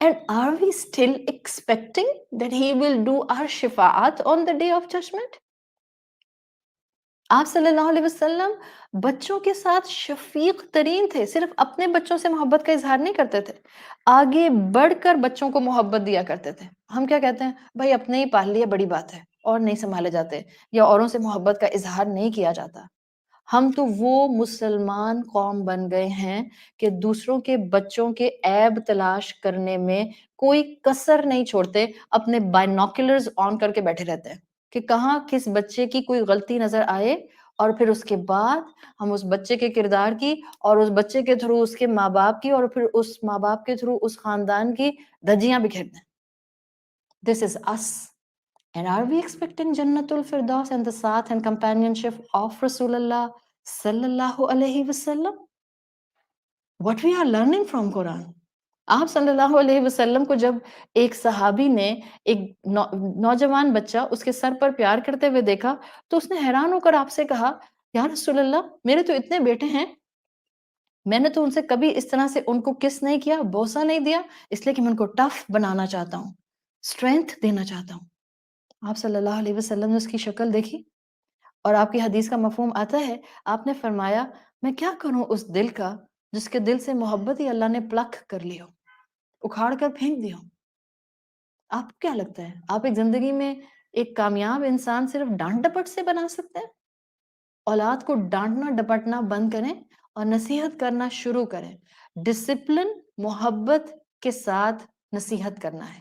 S1: And are we still expecting that he will do our شفاعت on the day of judgment؟ آپ صلی اللہ علیہ وسلم بچوں کے ساتھ شفیق ترین تھے، صرف اپنے بچوں سے محبت کا اظہار نہیں کرتے تھے، آگے بڑھ کر بچوں کو محبت دیا کرتے تھے۔ ہم کیا کہتے ہیں؟ بھائی اپنے ہی پال لیا بڑی بات ہے، اور نہیں سنبھالے جاتے، یا اوروں سے محبت کا اظہار نہیں کیا جاتا۔ ہم تو وہ مسلمان قوم بن گئے ہیں کہ دوسروں کے بچوں کے عیب تلاش کرنے میں کوئی کسر نہیں چھوڑتے، اپنے بائنوکولرز آن کر کے بیٹھے رہتے ہیں کہ کہاں کس بچے کی کوئی غلطی نظر آئے، اور پھر اس کے بعد ہم اس بچے کے کردار کی، اور اس بچے کے تھرو اس کے ماں باپ کی، اور پھر اس ماں باپ کے تھرو اس خاندان کی دھجیاں بکھیر دیں۔ This is us. And are we expecting Jannatul Firdaus and the saath and companionship of Rasulullah sallallahu alayhi wasallam? What we are learning from Quran. آپ صلی اللہ علیہ وسلم کو جب ایک صحابی نے ایک نوجوان بچہ اس کے سر پر پیار کرتے ہوئے دیکھا تو اس نے حیران ہو کر آپ سے کہا، یا رسول اللہ میرے تو اتنے بیٹے ہیں، میں نے تو ان سے کبھی اس طرح سے ان کو کس نہیں کیا، بوسہ نہیں دیا، اس لیے کہ میں ان کو ٹف بنانا چاہتا ہوں، اسٹرینتھ دینا چاہتا ہوں۔ آپ صلی اللہ علیہ وسلم نے اس کی شکل دیکھی، اور آپ کی حدیث کا مفہوم آتا ہے، آپ نے فرمایا میں کیا کروں اس دل کا جس کے دل سے محبت ہی اللہ نے پلک کر لی ہو، اکھاڑ کر پھینک دیا ہو۔ آپ کو کیا لگتا ہے آپ ایک زندگی میں ایک کامیاب انسان صرف ڈانٹ ڈپٹ سے بنا سکتے ہیں؟ اولاد کو ڈانٹنا ڈپٹنا بند کریں اور نصیحت کرنا شروع کریں۔ ڈسپلن محبت کے ساتھ نصیحت کرنا ہے،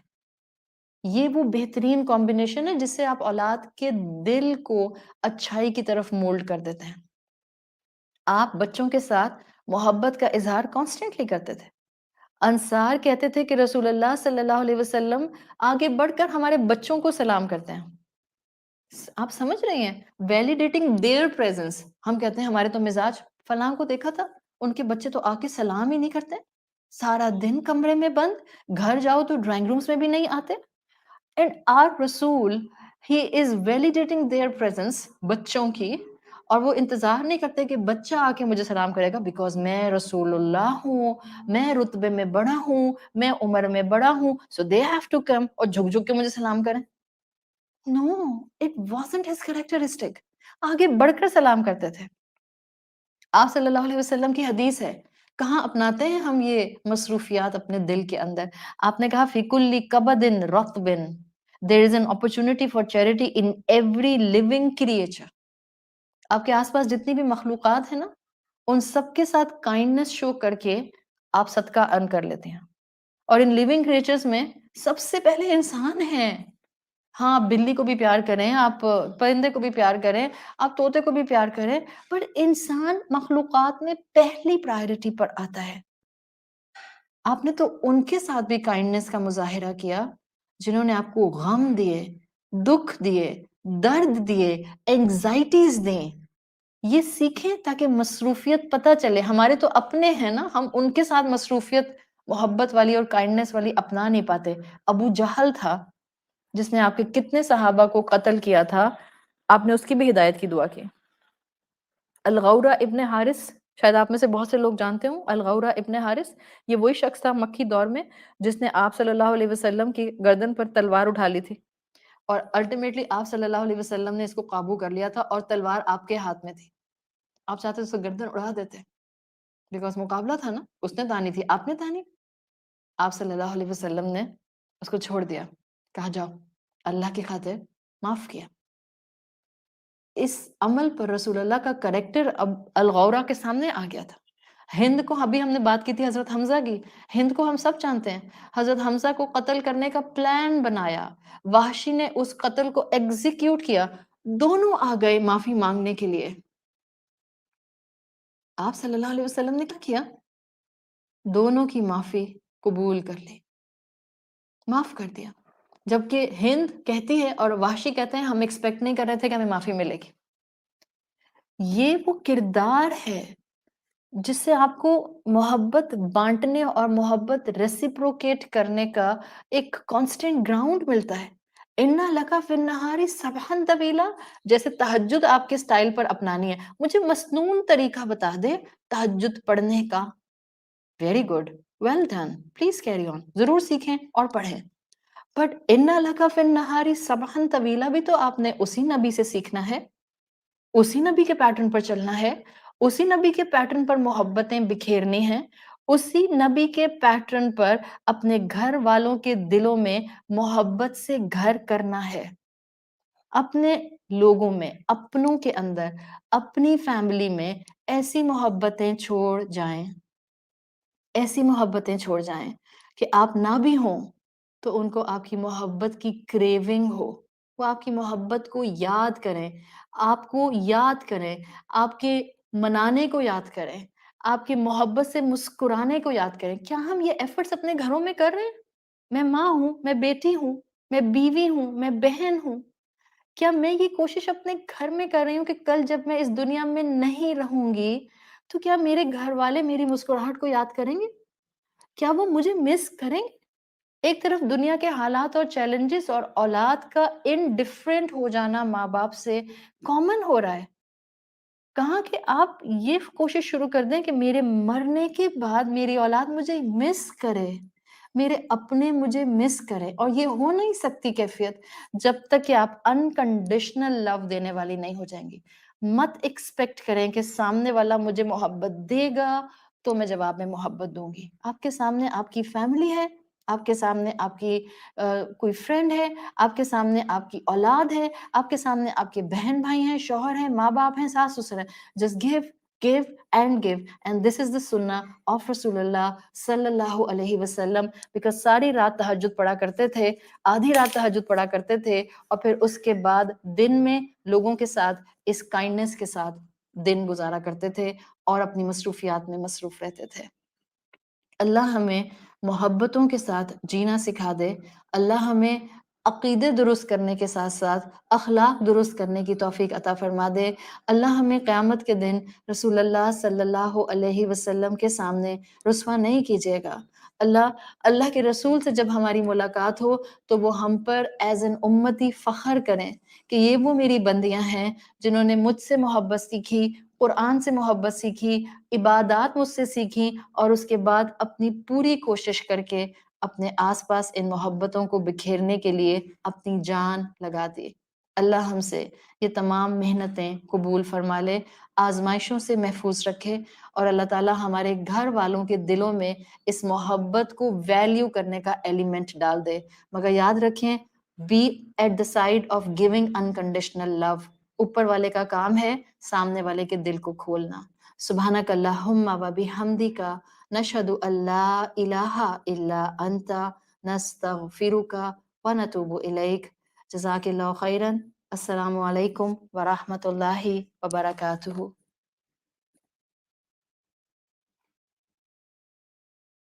S1: یہ وہ بہترین کمبینیشن ہے جس سے آپ اولاد کے دل کو اچھائی کی طرف مولڈ کر دیتے ہیں۔ آپ بچوں کے ساتھ محبت کا اظہار کانسٹنٹلی کرتے تھے۔ انصار کہتے تھے کہ رسول اللہ صلی اللہ علیہ وسلم آگے بڑھ کر ہمارے بچوں کو سلام کرتے ہیں۔ آپ سمجھ رہی ہیں؟ Validating their presence. ہم کہتے ہیں ہمارے تو مزاج، فلاں کو دیکھا تھا ان کے بچے تو آ کے سلام ہی نہیں کرتے، سارا دن کمرے میں بند، گھر جاؤ تو ڈرائنگ رومز میں بھی نہیں آتے۔ And our Rasul, he is validating their presence بچوں کی، اور وہ انتظار نہیں کرتے کہ بچہ آ کے مجھے سلام کرے گا، بیکاز میں رسول اللہ ہوں، میں رتبے میں بڑا ہوں، میں عمر میں بڑا ہوں، so they have to come اور جھک جھک کے مجھے سلام کریں۔ No, it wasn't his characteristic. آگے بڑھ کر سلام کرتے تھے۔ آپ صلی اللہ علیہ وسلم کی حدیث ہے، کہاں اپناتے ہیں ہم یہ مصروفیات اپنے دل کے اندر؟ آپ نے کہا فی کل کبد رطب there is an opportunity for charity in every living creature. آپ کے آس پاس جتنی بھی مخلوقات ہیں نا، ان سب کے ساتھ کائنڈنس شو کر کے آپ صدقہ ارن کر لیتے ہیں، اور ان لیونگ کریچرز میں سب سے پہلے انسان ہیں۔ ہاں، آپ بلی کو بھی پیار کریں، آپ پرندے کو بھی پیار کریں، آپ طوطے کو بھی پیار کریں، پر انسان مخلوقات میں پہلی پرائرٹی پر آتا ہے۔ آپ نے تو ان کے ساتھ بھی کائنڈنس کا مظاہرہ کیا جنہوں نے آپ کو غم دیے، دکھ دیے، درد دیے، اینگزائٹیز دیں۔ یہ سیکھیں تاکہ مصروفیت پتہ چلے۔ ہمارے تو اپنے ہیں نا، ہم ان کے ساتھ مصروفیت محبت والی اور کائنڈنس والی اپنا نہیں پاتے۔ ابو جہل تھا جس نے آپ کے کتنے صحابہ کو قتل کیا تھا، آپ نے اس کی بھی ہدایت کی دعا کی۔ الغورہ ابن حارث، شاید آپ میں سے بہت سے لوگ جانتے ہوں، الغورہ ابن حارث یہ وہی شخص تھا مکی دور میں جس نے آپ صلی اللہ علیہ وسلم کی گردن پر تلوار اٹھا لی تھی، اور الٹیمیٹلی آپ صلی اللہ علیہ وسلم نے اس کو قابو کر لیا تھا، اور تلوار آپ کے ہاتھ میں تھی۔ آپ چاہتے اس کو گردن اڑا دیتے، بیکاز مقابلہ تھا نا، اس نے تانی تھی، آپ نے تانی۔ آپ صلی اللہ علیہ وسلم نے اس کو چھوڑ دیا، کہا جاؤ، اللہ کی خاطر معاف کیا۔ اس عمل پر رسول اللہ کا کریکٹر اب الغورہ کے سامنے آ گیا تھا۔ ہند کو ابھی ہم نے بات کی تھی حضرت حمزہ کی، ہند کو ہم سب جانتے ہیں، حضرت حمزہ کو قتل کرنے کا پلان بنایا، وحشی نے اس قتل کو ایگزیکیوٹ کیا، دونوں آ گئے معافی مانگنے کے لیے۔ آپ صلی اللہ علیہ وسلم نے کیا کیا؟ دونوں کی معافی قبول کر لی، معاف کر دیا۔ جبکہ ہند کہتی ہے اور وحشی کہتے ہیں ہم ایکسپیکٹ نہیں کر رہے تھے کہ ہمیں معافی ملے گی. یہ وہ کردار ہے جس سے آپ کو محبت بانٹنے اور محبت ریسیپروکیٹ کرنے کا ایک کانسٹنٹ گراؤنڈ ملتا ہے. اِنَّ لَكَ فِي النَّهَارِ سَبْحًا طَوِيلًا، جیسے تہجد آپ کے سٹائل پر اپنانی ہے. مجھے مسنون طریقہ بتا دے تہجد پڑھنے کا. Very good, well done, please carry on, ضرور سیکھیں اور پڑھیں. بٹ اِنَّ لَكَ فِي النَّهَارِ سَبْحًا طَوِيلًا بھی تو آپ نے اسی نبی سے سیکھنا ہے، اسی نبی کے پیٹرن پر چلنا ہے، اسی نبی کے پیٹرن پر محبتیں بکھیرنی ہیں، اسی نبی کے پیٹرن پر اپنے گھر والوں کے دلوں میں محبت سے گھر کرنا ہے. اپنے لوگوں میں، اپنوں کے اندر، اپنی فیملی میں ایسی محبتیں چھوڑ جائیں، ایسی محبتیں چھوڑ جائیں کہ آپ نہ بھی ہوں تو ان کو آپ کی محبت کی کریونگ ہو، وہ آپ کی محبت کو یاد کریں، آپ کو یاد کریں، آپ کے منانے کو یاد کریں، آپ کی محبت سے مسکرانے کو یاد کریں. کیا ہم یہ ایفرٹس اپنے گھروں میں کر رہے ہیں؟ میں ماں ہوں، میں بیٹی ہوں، میں بیوی ہوں، میں بہن ہوں. کیا میں یہ کوشش اپنے گھر میں کر رہی ہوں کہ کل جب میں اس دنیا میں نہیں رہوں گی تو کیا میرے گھر والے میری مسکراہٹ کو یاد کریں گے؟ کیا وہ مجھے مس کریں گے؟ ایک طرف دنیا کے حالات اور چیلنجز اور اولاد کا انڈیفرنٹ ہو جانا ماں باپ سے کامن ہو رہا ہے. کہاں کہ آپ یہ کوشش شروع کر دیں کہ میرے مرنے کے بعد میری اولاد مجھے مس کرے، میرے اپنے مجھے مس کرے. اور یہ ہو نہیں سکتی کیفیت جب تک کہ آپ انکنڈیشنل لو دینے والی نہیں ہو جائیں گی. مت ایکسپیکٹ کریں کہ سامنے والا مجھے محبت دے گا تو میں جواب میں محبت دوں گی. آپ کے سامنے آپ کی فیملی ہے، آپ کے سامنے آپ کی کوئی فرینڈ ہے، آپ کے سامنے آپ کی اولاد ہے، آپ کے سامنے آپ کے بہن بھائی ہیں، شوہر ہیں، ماں باپ ہیں، ساس سسر ہیں. Just give and give, and this is the sunnah of رسول اللہ صلی اللہ علیہ وسلم. because ساری رات تہجد پڑھا کرتے تھے، آدھی رات تہجد پڑھا کرتے تھے، اور پھر اس کے بعد دن میں لوگوں کے ساتھ اس کائنڈنس کے ساتھ دن گزارا کرتے تھے اور اپنی مصروفیات میں مصروف رہتے تھے. اللہ ہمیں محبتوں کے ساتھ جینا سکھا دے. اللہ ہمیں عقیدے درست کرنے کے ساتھ ساتھ اخلاق درست کرنے کی توفیق عطا فرما دے. اللہ ہمیں قیامت کے دن رسول اللہ صلی اللہ علیہ وسلم کے سامنے رسوا نہیں کیجیے گا. اللہ کے رسول سے جب ہماری ملاقات ہو تو وہ ہم پر ایز این امتی فخر کریں کہ یہ وہ میری بندیاں ہیں جنہوں نے مجھ سے محبت سیکھی، قرآن سے محبت سیکھی، عبادات مجھ سے سیکھی، اور اس کے بعد اپنی پوری کوشش کر کے اپنے آس پاس ان محبتوں کو بکھیرنے کے لیے اپنی جان لگا دی. اللہ ہم سے یہ تمام محنتیں قبول فرما لے، آزمائشوں سے محفوظ رکھے، اور اللہ تعالیٰ ہمارے گھر والوں کے دلوں میں اس محبت کو ویلیو کرنے کا ایلیمنٹ ڈال دے. مگر یاد رکھیں، be at the side of giving unconditional love. اوپر والے کا کام ہے سامنے والے کے دل کو کھولنا. سبحانک اللہم و بحمدک نشہد ان لا الہ الا انت نستغفرک و نتوب الیک. جزاک اللہ خیرا. السلام علیکم ورحمۃ اللہ وبرکاتہ.